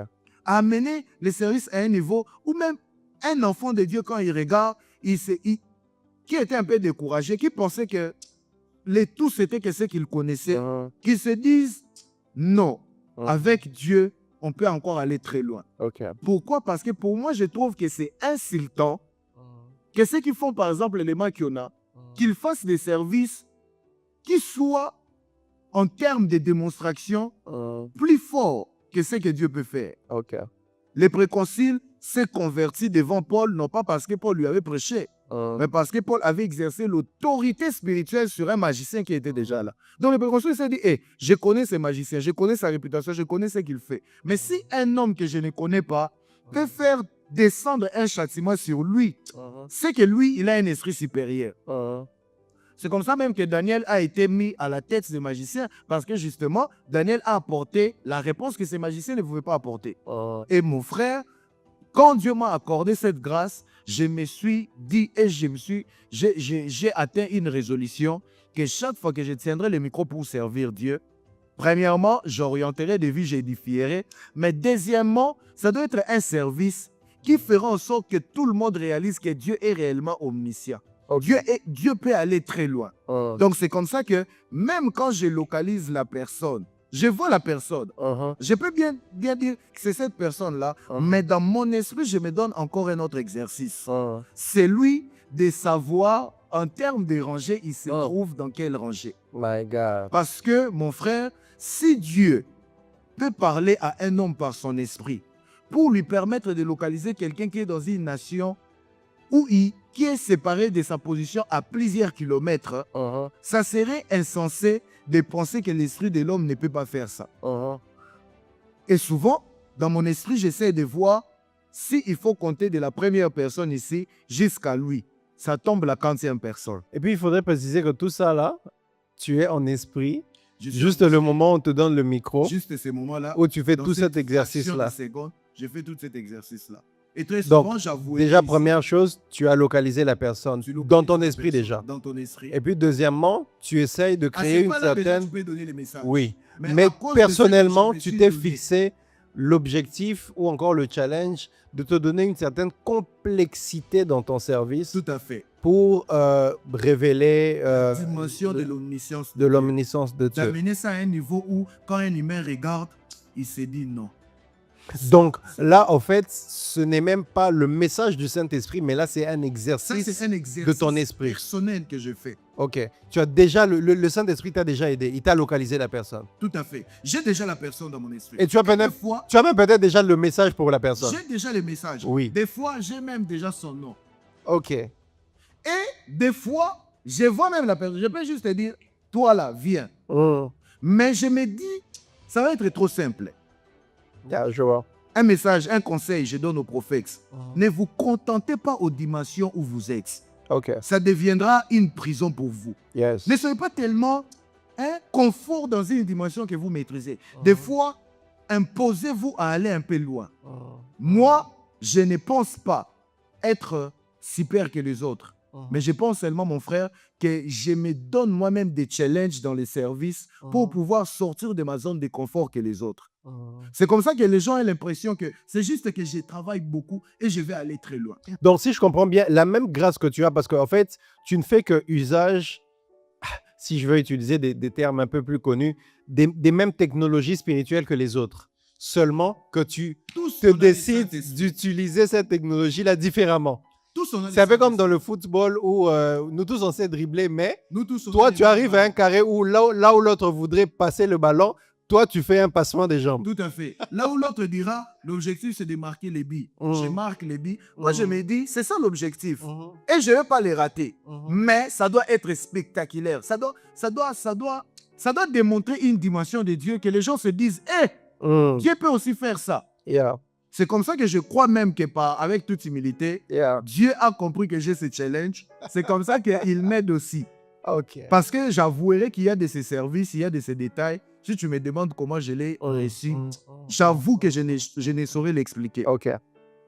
Amener les services à un niveau où même un enfant de Dieu, quand il regarde, qui était un peu découragé, qui pensait que tout c'était que ce qu'il connaissait, qui se disent, non, avec Dieu, on peut encore aller très loin. OK. Pourquoi? Parce que pour moi, je trouve que c'est insultant que ceux qui font, par exemple, l'élément qu'il y en a, qu'ils fassent des services qui soient, en termes de démonstration, plus forts que ce que Dieu peut faire. OK. Les préconciles s'est converti devant Paul, non pas parce que Paul lui avait prêché, mais parce que Paul avait exercé l'autorité spirituelle sur un magicien qui était déjà là. Donc le préconcile s'est dit, hey, je connais ce magicien, je connais sa réputation, je connais ce qu'il fait. Mais si un homme que je ne connais pas peut faire descendre un châtiment sur lui, c'est que lui, il a un esprit supérieur. C'est comme ça même que Daniel a été mis à la tête des magiciens, parce que justement, Daniel a apporté la réponse que ces magiciens ne pouvaient pas apporter. Et mon frère, quand Dieu m'a accordé cette grâce, je me suis dit et j'ai atteint une résolution que chaque fois que je tiendrai le micro pour servir Dieu, premièrement, j'orienterai des vies, j'édifierai, mais deuxièmement, ça doit être un service qui fera en sorte que tout le monde réalise que Dieu est réellement omniscient. Dieu peut aller très loin. Donc c'est comme ça que même quand je localise la personne, je vois la personne, je peux bien dire que c'est cette personne-là, mais dans mon esprit, je me donne encore un autre exercice. C'est lui de savoir, en termes de rangée, il se trouve dans quelle rangée. My God. Parce que, mon frère, si Dieu peut parler à un homme par son esprit pour lui permettre de localiser quelqu'un qui est dans une nation qui est séparé de sa position à plusieurs kilomètres, ça serait insensé de penser que l'esprit de l'homme ne peut pas faire ça. Et souvent, dans mon esprit, j'essaie de voir s'il faut compter de la première personne ici jusqu'à lui. Ça tombe la 40e personne. Et puis, il faudrait préciser que tout ça, là, tu es en esprit. Juste le moment où on te donne le micro. Juste ces moments-là. Où tu fais tout cet exercice-là. Je fais tout cet exercice-là. Et très souvent, donc, j'avoue. Déjà, première chose, tu as localisé la personne dans ton esprit déjà. Dans ton esprit. Et puis, deuxièmement, tu essayes de créer une certaine. Tu peux donner les messages. Oui. Mais personnellement, tu t'es fixé l'objectif ou encore le challenge de te donner une certaine complexité dans ton service. Tout à fait. Pour révéler la dimension de l'omniscience de Dieu. D'amener ça à un niveau où, quand un humain regarde, il se dit non. Donc là, en fait, ce n'est même pas le message du Saint-Esprit, mais là, c'est un exercice de ton esprit personnel que je fais. Ok. Tu as déjà le Saint-Esprit t'a déjà aidé. Il t'a localisé la personne. Tout à fait. J'ai déjà la personne dans mon esprit. Et tu as même peut-être déjà le message pour la personne. J'ai déjà le message. Oui. Des fois, j'ai même déjà son nom. Ok. Et des fois, je vois même la personne. Je peux juste te dire, toi là, viens. Mais je me dis, ça va être trop simple. Je vois. Un message, un conseil, je donne aux prophètes. Ne vous contentez pas aux dimensions où vous êtes. Ça deviendra une prison pour vous. Yes. Ne soyez pas tellement confort dans une dimension que vous maîtrisez. Des fois, imposez-vous à aller un peu loin. Moi, je ne pense pas être super que les autres. Mais je pense seulement, mon frère, que je me donne moi-même des challenges dans les services pour pouvoir sortir de ma zone de confort que les autres. C'est comme ça que les gens ont l'impression que c'est juste que je travaille beaucoup et je vais aller très loin. Donc, si je comprends bien, la même grâce que tu as, parce qu'en fait, tu ne fais que usage, si je veux utiliser des termes un peu plus connus, des mêmes technologies spirituelles que les autres. Seulement que tu te décides d'utiliser cette technologie-là différemment. C'est un peu comme dans le football où nous tous on sait dribbler, mais toi tu arrives à un carré où là où l'autre voudrait passer le ballon, toi tu fais un passement des jambes. Tout à fait. Là où l'autre dira, l'objectif c'est de marquer les billes. Je marque les billes. Moi je me dis, c'est ça l'objectif. Et je ne vais pas les rater. Mais ça doit être spectaculaire. Ça doit démontrer une dimension de Dieu que les gens se disent, Dieu peut aussi faire ça. C'est comme ça que je crois même que avec toute humilité, Dieu a compris que j'ai ce challenge. C'est comme ça qu'il m'aide aussi. Parce que j'avouerai qu'il y a de ces services, il y a de ces détails Si tu me demandes comment je l'ai réussi, j'avoue que je ne saurais l'expliquer. OK.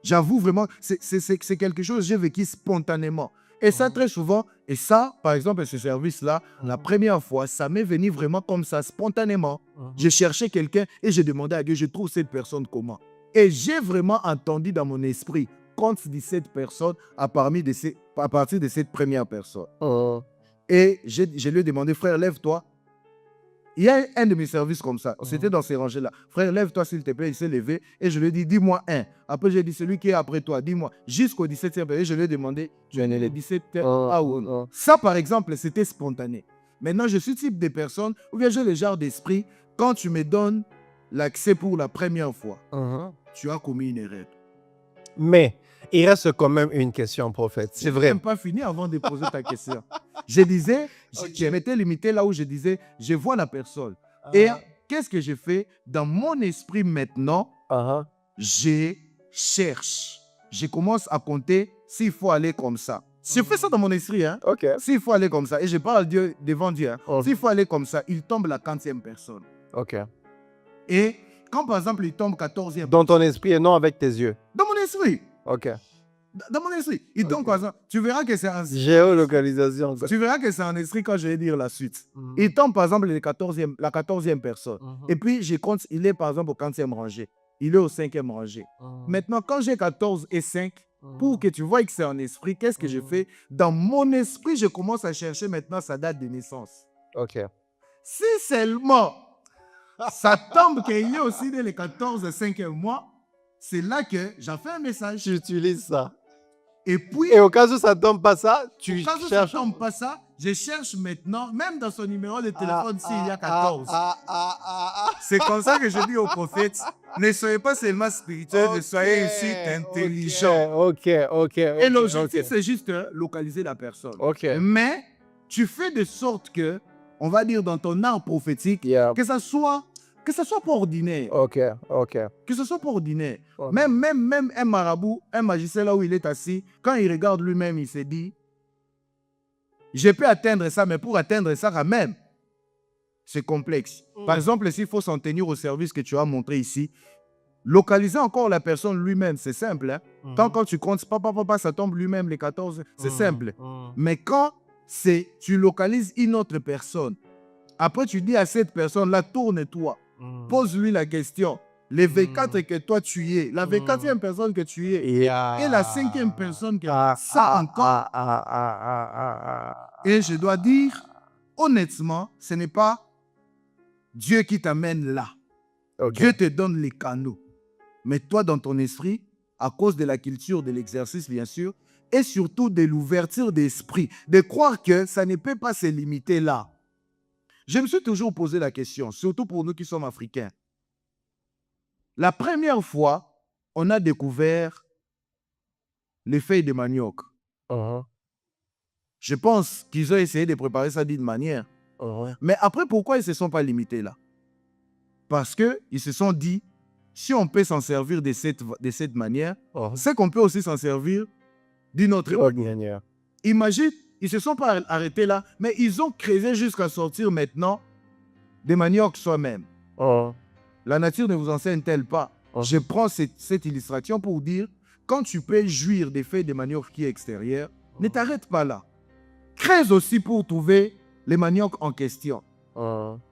J'avoue vraiment, c'est quelque chose que j'ai vécu spontanément. Et ça, très souvent, et ça, par exemple, ce service-là, la première fois, ça m'est venu vraiment comme ça, spontanément. Je cherchais quelqu'un et je demandais à Dieu, je trouve cette personne comment. Et j'ai vraiment entendu dans mon esprit, compte 17 personnes à partir de cette première personne. Et je lui ai demandé, frère, lève-toi. Il y a un de mes services comme ça. C'était dans ces rangées-là. Frère, lève-toi s'il te plaît. Il s'est levé et je lui ai dit, dis-moi un. Après, j'ai dit, celui qui est après toi, dis-moi. Jusqu'au 17e. Et je lui ai demandé, tu es né le 17e. Ça, par exemple, c'était spontané. Maintenant, je suis type de personne ou bien j'ai le genre d'esprit. Quand tu me donnes l'accès pour la première fois, tu as commis une erreur. Mais il reste quand même une question, prophète. C'est vrai. Je n'ai même pas fini avant de poser ta question. Je disais, je m'étais limité là où je disais, je vois la personne. Et qu'est-ce que j'ai fait? Dans mon esprit maintenant, je cherche. Je commence à compter s'il faut aller comme ça. Je fais ça dans mon esprit. Hein? S'il faut aller comme ça, et je parle Dieu, devant Dieu. Hein? S'il faut aller comme ça, il tombe la 40e personne. Et quand par exemple il tombe 14e. Dans ton esprit et non avec tes yeux. Dans mon esprit. Dans mon esprit. Il tombe comme ça. Tu verras que c'est un... Géolocalisation. Tu verras que c'est un esprit quand je vais dire la suite. Il tombe par exemple la 14e personne. Et puis je compte, il est par exemple au 40e rangée. Il est au 5e rangée. Maintenant, quand j'ai 14 et 5, pour que tu vois que c'est un esprit, qu'est-ce que je fais? Dans mon esprit, je commence à chercher maintenant sa date de naissance. Si seulement ça tombe qu'il est aussi dans les 14 et 5e mois, c'est là que j'ai fait un message. J'utilise ça. Et puis, et au cas où ça ne tombe pas ça, tu cherches. Au cas où ça ne tombe pas ça, je cherche maintenant, même dans son numéro de téléphone, s'il y a 14. C'est comme ça que je dis aux prophètes, ne soyez pas seulement spirituels, mais soyez aussi intelligents. Et l'objectif, c'est juste localiser la personne. Mais tu fais de sorte que, on va dire dans ton art prophétique, que ça soit pas ordinaire. Que ce soit pas ordinaire. Même un marabout, un magicien là où il est assis, quand il regarde lui-même, il se dit, je peux atteindre ça, mais pour atteindre ça quand même, c'est complexe. Par exemple, s'il faut s'en tenir au service que tu as montré ici, localiser encore la personne lui-même, c'est simple. Hein? Quand tu comptes, papa, ça tombe lui-même les 14, c'est simple. Mais quand tu localises une autre personne, après tu dis à cette personne-là, tourne-toi. Pose-lui la question. Les V4 que toi tu es, la V4e personne que tu es, et la 5e personne que ça encore. Et je dois dire, honnêtement, ce n'est pas Dieu qui t'amène là. Dieu te donne les canaux. Mais toi, dans ton esprit, à cause de la culture, de l'exercice, bien sûr, et surtout de l'ouverture d'esprit, de croire que ça ne peut pas se limiter là. Je me suis toujours posé la question, surtout pour nous qui sommes africains. La première fois, on a découvert les feuilles de manioc. Je pense qu'ils ont essayé de préparer ça d'une manière. Mais après, pourquoi ils ne se sont pas limités là? Parce qu'ils se sont dit, si on peut s'en servir de cette manière, c'est qu'on peut aussi s'en servir d'une autre manière. Imagine, ils ne se sont pas arrêtés là, mais ils ont creusé jusqu'à sortir maintenant des maniocs soi-même. La nature ne vous enseigne-t-elle pas? Je prends cette illustration pour dire, quand tu peux jouir des feuilles de manioc qui est extérieur, ne t'arrête pas là. Creuse aussi pour trouver les maniocs en question.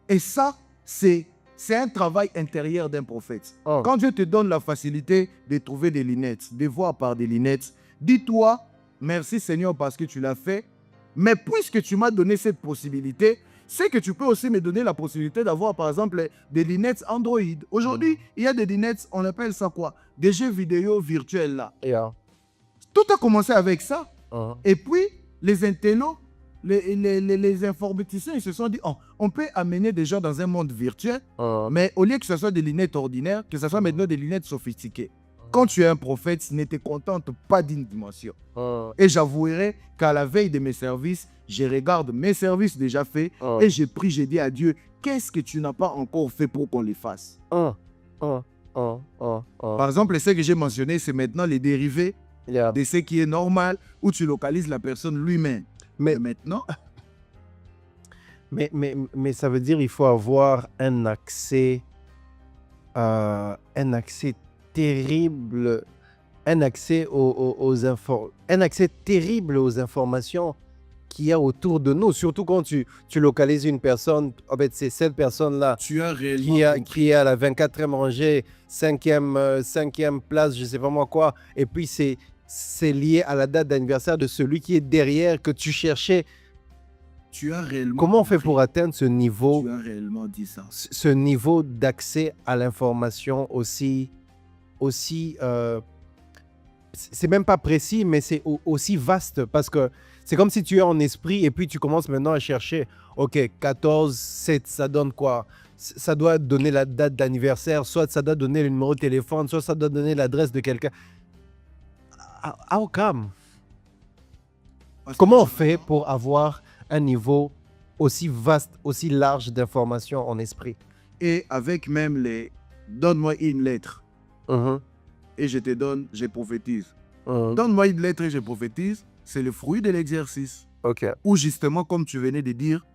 Et ça, c'est un travail intérieur d'un prophète. Quand Dieu te donne la facilité de trouver des lunettes, de voir par des lunettes, dis-toi, merci Seigneur parce que tu l'as fait, mais puisque tu m'as donné cette possibilité, c'est que tu peux aussi me donner la possibilité d'avoir, par exemple, des lunettes Android. Aujourd'hui, il y a des lunettes, on appelle ça quoi? Des jeux vidéo virtuels là. Tout a commencé avec ça. Et puis, les intellos, les informaticiens, ils se sont dit, on peut amener des gens dans un monde virtuel, mais au lieu que ce soit des lunettes ordinaires, que ce soit maintenant des lunettes sophistiquées. Quand tu es un prophète, ne te contente pas d'une dimension. Et j'avouerai qu'à la veille de mes services, je regarde mes services déjà faits et je prie, je dis à Dieu, qu'est-ce que tu n'as pas encore fait pour qu'on les fasse? Par exemple, ce que j'ai mentionné, c'est maintenant les dérivés de ce qui est normal, où tu localises la personne lui-même. Mais maintenant, Mais ça veut dire qu'il faut avoir un accès terrible, un accès un accès terrible aux informations qu'il y a autour de nous. Surtout quand tu localises une personne, en fait, c'est cette personne-là Tu as réellement qui est à la 24e rangée, 5e place, je ne sais pas moi quoi. Et puis, c'est lié à la date d'anniversaire de celui qui est derrière que tu cherchais. Tu as réellement Comment on fait compris. pour atteindre ce niveau, Tu as réellement dit ça. ce niveau d'accès à l'information aussi c'est même pas précis, mais c'est aussi vaste parce que c'est comme si tu es en esprit et puis tu commences maintenant à chercher, ok, 14, 7, ça donne quoi? Ça doit donner la date d'anniversaire, soit ça doit donner le numéro de téléphone, soit ça doit donner l'adresse de quelqu'un. How come? Parce que Comment on tu- fait pour avoir un niveau aussi vaste, aussi large d'informations en esprit? Et avec même les... Donne-moi une lettre et je te donne, je prophétise. Donne-moi une lettre et je prophétise, c'est le fruit de l'exercice. Ok. Ou justement, comme tu venais de dire,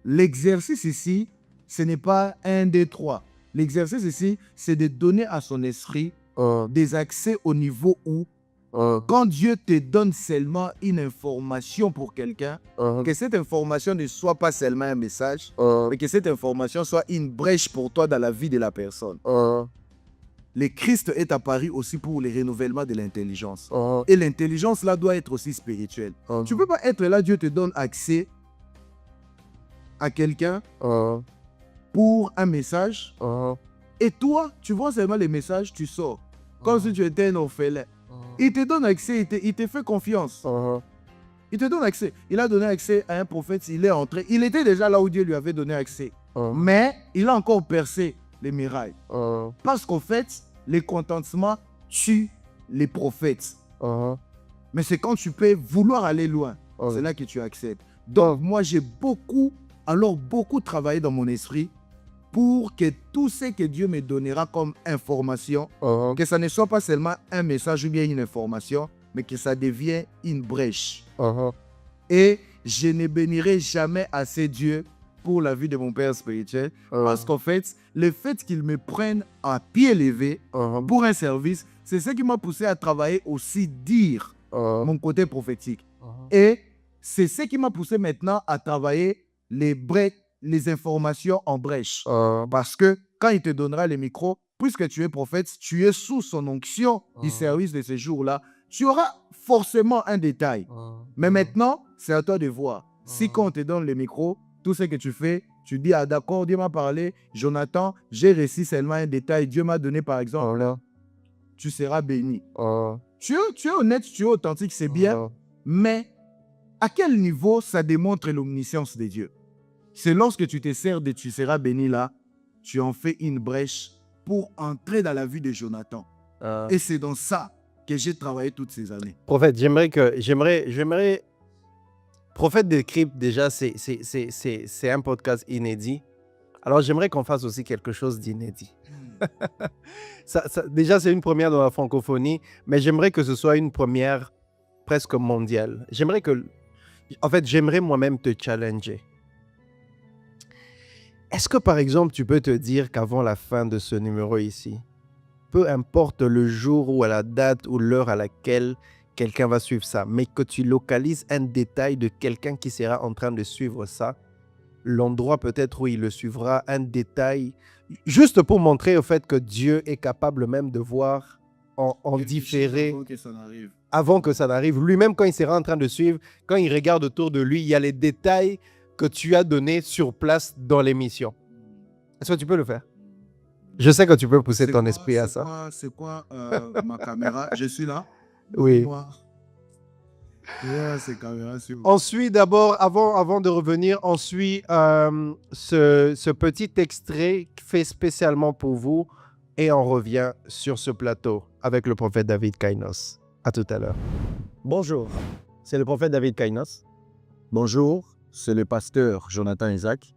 l'exercice ici, ce n'est pas 1, 2, 3. L'exercice ici, c'est de donner à son esprit des accès au niveau où, quand Dieu te donne seulement une information pour quelqu'un, que cette information ne soit pas seulement un message, mais que cette information soit une brèche pour toi dans la vie de la personne. Le Christ est apparu aussi pour le renouvellement de l'intelligence. Et l'intelligence là doit être aussi spirituelle. Tu ne peux pas être là, Dieu te donne accès à quelqu'un pour un message. Et toi, tu vois seulement les messages, tu sors. Comme si tu étais un orphelin. Il te donne accès, il te fait confiance. Il te donne accès. Il a donné accès à un prophète, il est entré. Il était déjà là où Dieu lui avait donné accès. Mais il a encore percé les murailles. Parce qu'en fait, les contentements tuent les prophètes. Mais c'est quand tu peux vouloir aller loin, c'est là que tu acceptes. Donc, moi, j'ai beaucoup travaillé dans mon esprit pour que tout ce que Dieu me donnera comme information, que ça ne soit pas seulement un message ou bien une information, mais que ça devienne une brèche. Et je ne bénirai jamais assez Dieu pour la vie de mon père spirituel, parce qu'en fait, le fait qu'il me prenne à pied levé pour un service, c'est ce qui m'a poussé à travailler aussi dire mon côté prophétique. Et c'est ce qui m'a poussé maintenant à travailler les informations en brèche. Parce que quand il te donnera les micros, puisque tu es prophète, tu es sous son onction du service de ce jour-là, tu auras forcément un détail. Mais maintenant, c'est à toi de voir. Si quand on te donne le micro, tout ce que tu fais, tu dis, ah d'accord, Dieu m'a parlé, Jonathan, j'ai réussi seulement un détail, Dieu m'a donné par exemple, tu seras béni. Tu es honnête, tu es authentique, c'est bien, mais à quel niveau ça démontre l'omniscience de Dieu? C'est lorsque tu te sers de tu seras béni là, tu en fais une brèche pour entrer dans la vie de Jonathan. Et c'est dans ça que j'ai travaillé toutes ces années. Prophète, j'aimerais Prophète Décrypte, déjà, c'est un podcast inédit. Alors, j'aimerais qu'on fasse aussi quelque chose d'inédit. Déjà, c'est une première dans la francophonie, mais j'aimerais que ce soit une première presque mondiale. J'aimerais moi-même te challenger. Est-ce que, par exemple, tu peux te dire qu'avant la fin de ce numéro ici, peu importe le jour ou à la date ou l'heure à laquelle quelqu'un va suivre ça, mais que tu localises un détail de quelqu'un qui sera en train de suivre ça, l'endroit peut-être où il le suivra, un détail, juste pour montrer au fait que Dieu est capable même de voir en différé avant que ça n'arrive. Lui-même, quand il sera en train de suivre, quand il regarde autour de lui, il y a les détails que tu as donnés sur place dans l'émission. Est-ce que tu peux le faire? Je sais que tu peux pousser ton esprit à ça. C'est quoi ma caméra? Je suis là. Oui. C'est caméra sur... On suit d'abord, avant de revenir, on suit ce petit extrait fait spécialement pour vous et on revient sur ce plateau avec le prophète David Kainos. À tout à l'heure. Bonjour, c'est le prophète David Kainos. Bonjour, c'est le pasteur Jonathan Isaac.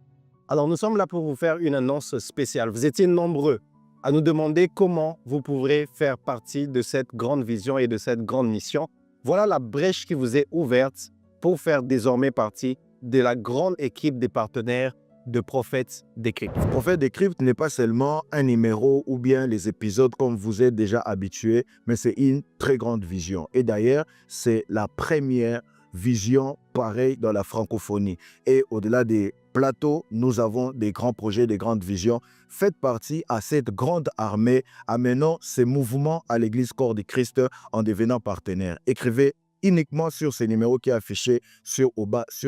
Alors nous sommes là pour vous faire une annonce spéciale. Vous étiez nombreux à nous demander comment vous pourrez faire partie de cette grande vision et de cette grande mission. Voilà la brèche qui vous est ouverte pour faire désormais partie de la grande équipe des partenaires de Prophètes Décrypte. Prophète Décrypte n'est pas seulement un numéro ou bien les épisodes comme vous êtes déjà habitués, mais c'est une très grande vision. Et d'ailleurs, c'est la première vision pareille dans la francophonie. Et au-delà des plateaux, nous avons des grands projets, des grandes visions. Faites partie à cette grande armée, amenant ces mouvements à l'Église Corps de Christ en devenant partenaire. Écrivez uniquement sur ces numéros qui est affiché sur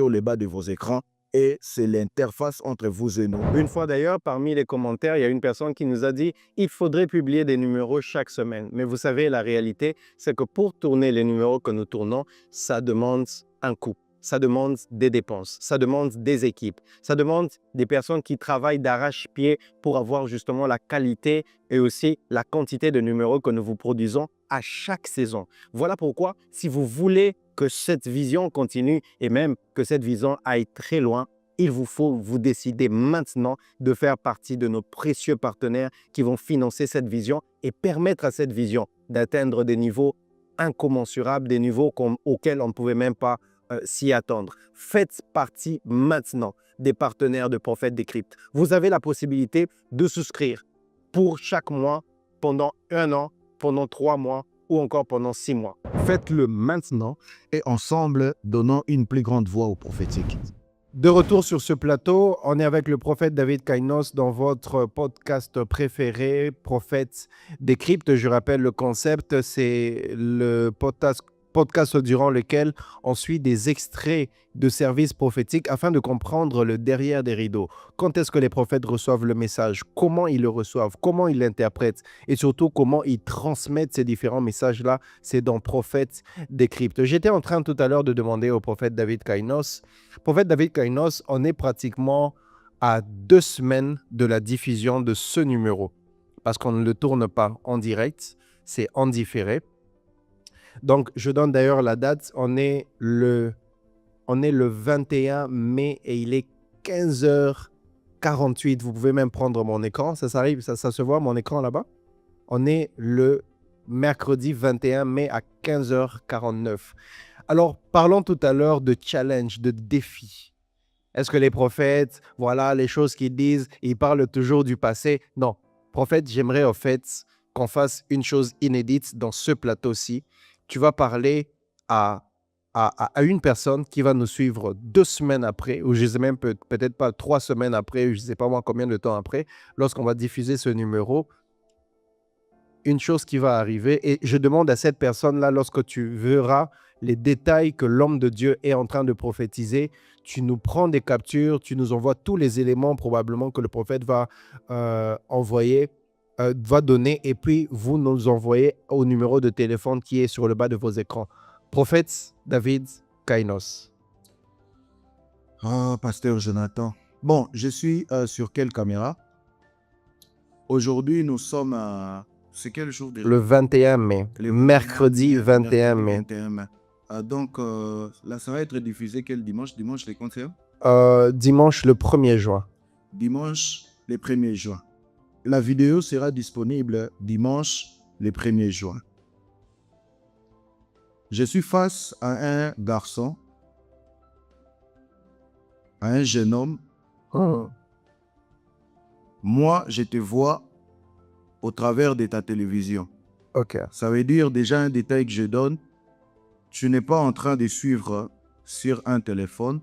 les bas de vos écrans. Et c'est l'interface entre vous et nous. Une fois d'ailleurs, parmi les commentaires, il y a une personne qui nous a dit « Il faudrait publier des numéros chaque semaine ». Mais vous savez, la réalité, c'est que pour tourner les numéros que nous tournons, ça demande un coût. Ça demande des dépenses, ça demande des équipes, ça demande des personnes qui travaillent d'arrache-pied pour avoir justement la qualité et aussi la quantité de numéros que nous vous produisons à chaque saison. Voilà pourquoi, si vous voulez que cette vision continue et même que cette vision aille très loin, il vous faut vous décider maintenant de faire partie de nos précieux partenaires qui vont financer cette vision et permettre à cette vision d'atteindre des niveaux incommensurables, des niveaux auxquels on ne pouvait même pas s'y attendre. Faites partie maintenant des partenaires de Prophètes Décrypte. Vous avez la possibilité de souscrire pour chaque mois, pendant 1 an, pendant 3 mois ou encore pendant 6 mois. Faites-le maintenant et ensemble, donnons une plus grande voix au prophétique. De retour sur ce plateau, on est avec le prophète David Kainos dans votre podcast préféré, Prophètes Décrypte. Je rappelle le concept, c'est le podcast durant lequel on suit des extraits de services prophétiques afin de comprendre le derrière des rideaux. Quand est-ce que les prophètes reçoivent le message? Comment ils le reçoivent? Comment ils l'interprètent? Et surtout, comment ils transmettent ces différents messages-là? C'est dans Prophètes Décrypte. J'étais en train tout à l'heure de demander au prophète David Kainos. Prophète David Kainos, on est pratiquement à 2 semaines de la diffusion de ce numéro parce qu'on ne le tourne pas en direct, c'est en différé. Donc, je donne d'ailleurs la date. On est le 21 mai et il est 15h48. Vous pouvez même prendre mon écran. Ça se voit, mon écran là-bas. On est le mercredi 21 mai à 15h49. Alors, parlons tout à l'heure de challenge, de défi. Est-ce que les prophètes, voilà les choses qu'ils disent, ils parlent toujours du passé? Non. Prophète, j'aimerais en fait qu'on fasse une chose inédite dans ce plateau-ci. Tu vas parler à une personne qui va nous suivre 2 semaines après, ou je ne sais même peut-être pas 3 semaines après, ou je ne sais pas moi combien de temps après, lorsqu'on va diffuser ce numéro, une chose qui va arriver. Et je demande à cette personne-là, lorsque tu verras les détails que l'homme de Dieu est en train de prophétiser, tu nous prends des captures, tu nous envoies tous les éléments probablement que le prophète va va donner et puis vous nous envoyez au numéro de téléphone qui est sur le bas de vos écrans. Prophète David Kainos. Oh, Pasteur Jonathan. Bon, je suis sur quelle caméra? Aujourd'hui, nous sommes à... C'est quel jour déjà? Le 21 mai. Le mercredi 21 mai. 21 mai. Donc, là, ça va être diffusé quel dimanche? Dimanche, les concerts? Dimanche, le 1er juin. Dimanche, le 1er juin. La vidéo sera disponible dimanche, le 1er juin. Je suis face à un garçon, à un jeune homme. Moi, je te vois au travers de ta télévision. Ok. Ça veut dire déjà un détail que je donne. Tu n'es pas en train de suivre sur un téléphone.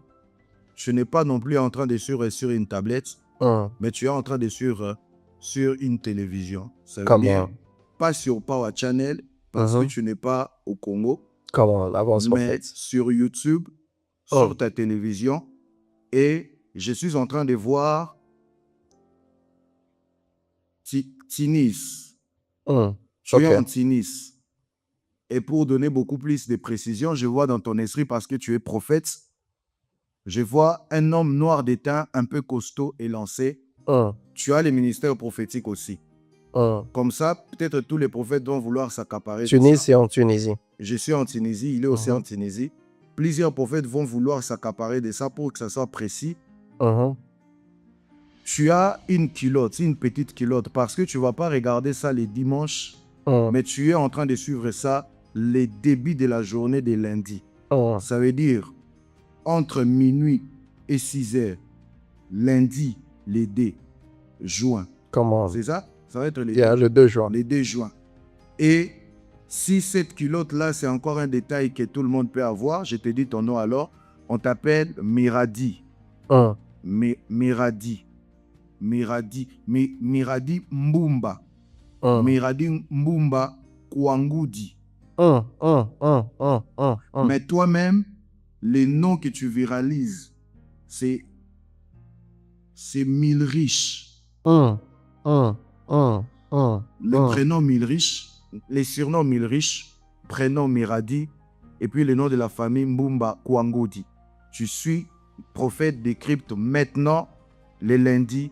Tu n'es pas non plus en train de suivre sur une tablette. Mais tu es en train de suivre sur une télévision. Ça veut dire pas sur Power Channel parce que tu n'es pas au Congo. Comment? Mais sur YouTube, sur ta télévision. Et je suis en train de voir Tinis. Tu es en Tinis. Et pour donner beaucoup plus de précision, je vois dans ton esprit, parce que tu es prophète, je vois un homme noir d'étain, un peu costaud et lancé. Tu as les ministères prophétiques aussi. Comme ça, peut-être tous les prophètes vont vouloir s'accaparer. Tunis, c'est en Tunisie. Je suis en Tunisie, il est aussi en Tunisie. Plusieurs prophètes vont vouloir s'accaparer de ça pour que ça soit précis. Tu as une culotte, une petite culotte, parce que tu ne vas pas regarder ça les dimanches, mais tu es en train de suivre ça les débuts de la journée de lundi. Ça veut dire entre minuit et 6 heures. Lundi, les 2 juin. Comment? C'est ça? Ça va être les, Le 2 juin. les 2 juin. Et si cette culotte-là, c'est encore un détail que tout le monde peut avoir, je te dis ton nom alors, on t'appelle Miradi. Miradi. Miradi Mbumba. Miradi Mbumba Kwangudi. Mais toi-même, les noms que tu viralises, c'est Milrich. Le prénom Milrich, les surnoms Milrich, prénom Miradi, et puis le nom de la famille Mbumba Kwangudi. Tu suis prophète décrypte maintenant, les lundis,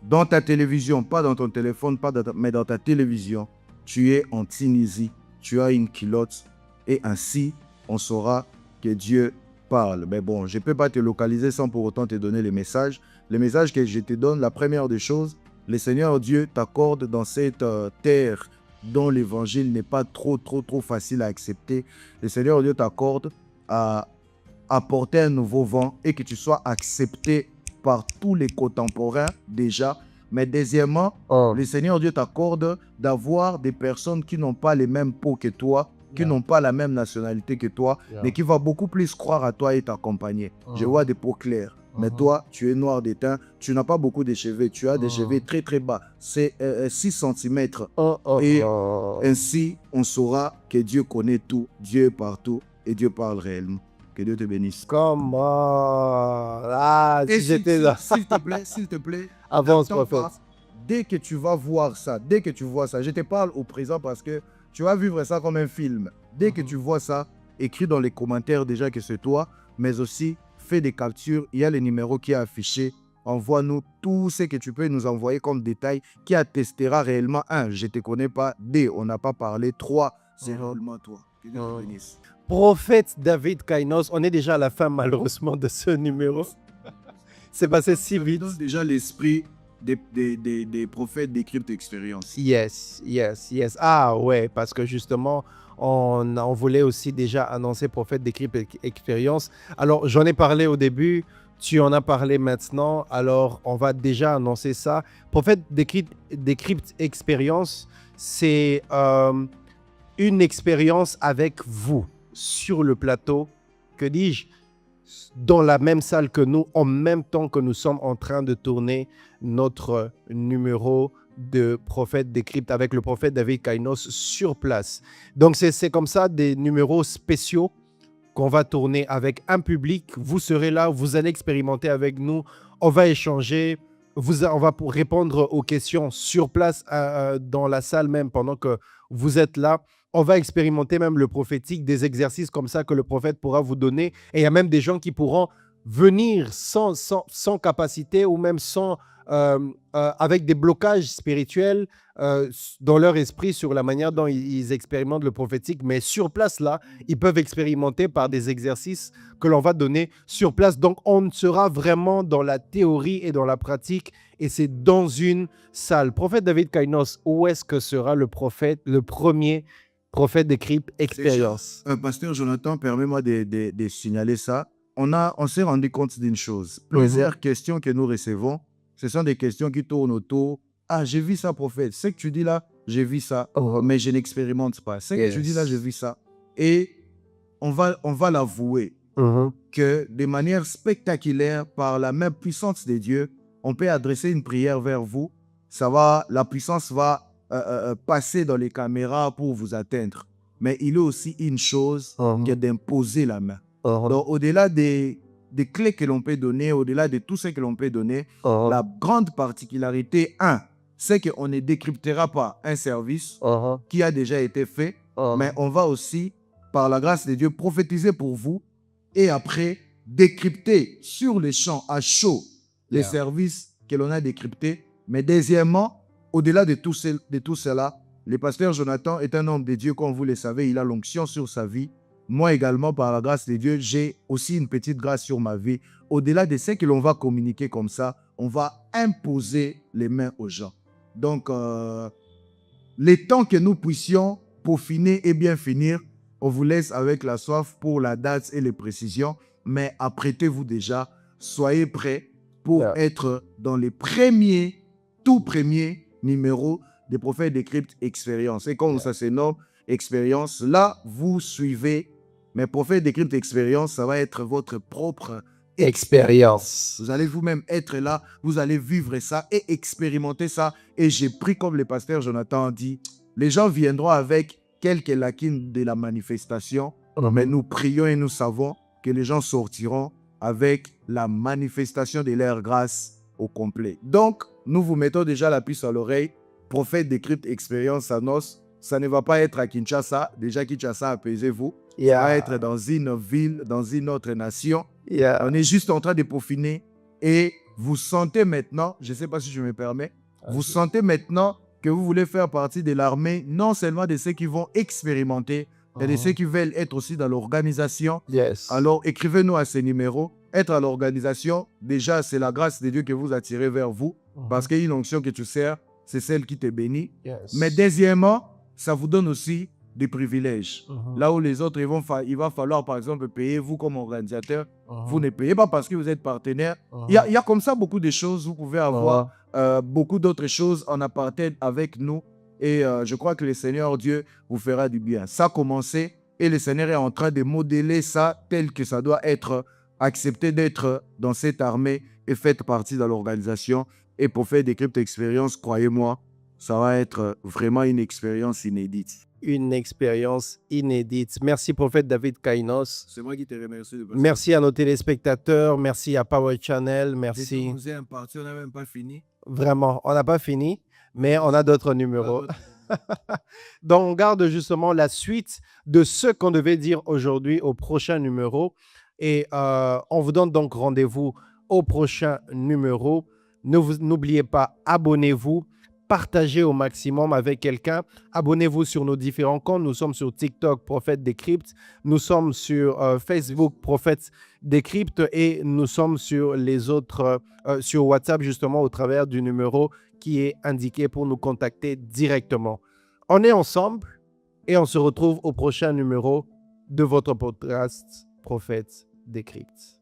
dans ta télévision, pas dans ton téléphone, mais dans ta télévision. Tu es en Tunisie, tu as une culotte, et ainsi, on saura que Dieu parle. Mais bon, je ne peux pas te localiser sans pour autant te donner les messages. Les messages que je te donne, la première des choses, le Seigneur Dieu t'accorde dans cette terre dont l'évangile n'est pas trop facile à accepter. Le Seigneur Dieu t'accorde à apporter un nouveau vent et que tu sois accepté par tous les contemporains déjà. Mais deuxièmement, le Seigneur Dieu t'accorde d'avoir des personnes qui n'ont pas les mêmes peaux que toi, qui n'ont pas la même nationalité que toi, mais qui vont beaucoup plus croire à toi et t'accompagner. Je vois des peaux claires. Mais toi, tu es noir d'étain, tu n'as pas beaucoup de cheveux, tu as des cheveux très bas, c'est 6 cm. Et ainsi, on saura que Dieu connaît tout, Dieu est partout et Dieu parle réellement. Que Dieu te bénisse. Comment? Ah, si j'étais là. S'il te plaît, avance, n'attends prophète. pas. Dès que tu vas voir ça, je te parle au présent parce que tu vas vivre ça comme un film. Dès que tu vois ça, écris dans les commentaires déjà que c'est toi, mais aussi fais des captures. Il y a le numéro qui est affiché. Envoie-nous tout ce que tu peux nous envoyer comme détail qui attestera réellement. 1, je ne te connais pas. 2, on n'a pas parlé. 3, c'est réellement toi. Que Dieu te bénisse. Prophète David Kainos, on est déjà à la fin malheureusement de ce numéro. C'est passé si vite. Donc déjà l'esprit des prophètes décrypte expérience. Yes. Ah ouais, parce que justement, on voulait aussi déjà annoncer prophète décrypte expérience. Alors j'en ai parlé au début, tu en as parlé maintenant, alors on va déjà annoncer ça. Prophète décrypte expérience, c'est une expérience avec vous. Sur le plateau, que dis-je, dans la même salle que nous, en même temps que nous sommes en train de tourner notre numéro de prophète décrypte avec le prophète David Kainos sur place. Donc c'est comme ça des numéros spéciaux qu'on va tourner avec un public. Vous serez là, vous allez expérimenter avec nous, on va échanger, on va pour répondre aux questions sur place dans la salle même pendant que vous êtes là. On va expérimenter même le prophétique, des exercices comme ça que le prophète pourra vous donner. Et il y a même des gens qui pourront venir sans capacité ou même avec des blocages spirituels dans leur esprit sur la manière dont ils expérimentent le prophétique. Mais sur place, là, ils peuvent expérimenter par des exercices que l'on va donner sur place. Donc, on sera vraiment dans la théorie et dans la pratique. Et c'est dans une salle. Prophète David Kainos, où est-ce que sera le premier prophète décrypte expérience? Pasteur Jonathan, permets-moi de signaler ça. On s'est rendu compte d'une chose. Plusieurs questions que nous recevons, ce sont des questions qui tournent autour. Ah, j'ai vu ça, prophète. Ce que tu dis là, j'ai vu ça, mais je n'expérimente pas. Ce que tu dis là, j'ai vu ça. Et on va l'avouer que de manière spectaculaire, par la même puissance de Dieu, on peut adresser une prière vers vous. La puissance va passer dans les caméras pour vous atteindre. Mais il est aussi une chose qui est d'imposer la main. Donc, au-delà des clés que l'on peut donner, au-delà de tout ce que l'on peut donner, la grande particularité, c'est qu'on ne décryptera pas un service qui a déjà été fait, mais on va aussi, par la grâce de Dieu, prophétiser pour vous et après décrypter sur les champs à chaud les services que l'on a décryptés. Mais deuxièmement, au-delà de tout cela, le pasteur Jonathan est un homme de Dieu, comme vous le savez, il a l'onction sur sa vie. Moi également, par la grâce de Dieu, j'ai aussi une petite grâce sur ma vie. Au-delà de ce que l'on va communiquer comme ça, on va imposer les mains aux gens. Donc, les temps que nous puissions peaufiner et bien finir, on vous laisse avec la soif pour la date et les précisions, mais apprêtez-vous déjà soyez prêts pour Yeah. être dans les tout premiers numéros des Prophètes Décrypte Expérience. Et comme ça se nomme Expérience, là, vous suivez. Mais Prophètes Décrypte Expérience, ça va être votre propre Expérience. Vous allez vous-même être là, vous allez vivre ça et expérimenter ça. Et j'ai pris, comme le pasteur Jonathan a dit, les gens viendront avec quelques lacunes de la manifestation, mais nous prions et nous savons que les gens sortiront avec la manifestation de leur grâce au complet. Donc, nous vous mettons déjà la puce à l'oreille. Prophète Décrypte Expérience à Nos, ça ne va pas être à Kinshasa. Déjà, Kinshasa, apaisez-vous. Ça va être dans une ville, dans une autre nation. On est juste en train de peaufiner. Et vous sentez maintenant, je ne sais pas si je me permets, vous sentez maintenant que vous voulez faire partie de l'armée, non seulement de ceux qui vont expérimenter, mais de ceux qui veulent être aussi dans l'organisation. Yes. Alors, écrivez-nous à ces numéros. Être à l'organisation, déjà, c'est la grâce de Dieu que vous attirez vers vous. Parce qu'une onction que tu sers, c'est celle qui te bénit. Yes. Mais deuxièmement, ça vous donne aussi des privilèges. Là où les autres, il va falloir, par exemple, payer vous comme organisateur. Vous ne payez pas parce que vous êtes partenaire. Il y a comme ça beaucoup de choses. Vous pouvez avoir beaucoup d'autres choses en apartheid avec nous. Et je crois que le Seigneur Dieu vous fera du bien. Ça a commencé et le Seigneur est en train de modeler ça tel que ça doit être accepté d'être dans cette armée et fait partie de l'organisation. Et pour faire Décrypte Expérience, croyez-moi, ça va être vraiment une expérience inédite. Une expérience inédite. Merci, prophète David Kainos. C'est moi qui te remercie. Merci à nos téléspectateurs. Merci à Power Channel. Merci. On nous est imparti, on n'a même pas fini. Vraiment, on n'a pas fini, mais on a d'autres numéros. Donc, on garde justement la suite de ce qu'on devait dire aujourd'hui au prochain numéro. Et on vous donne donc rendez-vous au prochain numéro. N'oubliez pas, abonnez-vous. Partagez au maximum avec quelqu'un. Abonnez-vous sur nos différents comptes. Nous sommes sur TikTok, Prophète Décrypte. Nous sommes sur Facebook, Prophète Décrypte. Et nous sommes sur les autres, sur WhatsApp, justement, au travers du numéro qui est indiqué pour nous contacter directement. On est ensemble et on se retrouve au prochain numéro de votre podcast, Prophète Décrypte.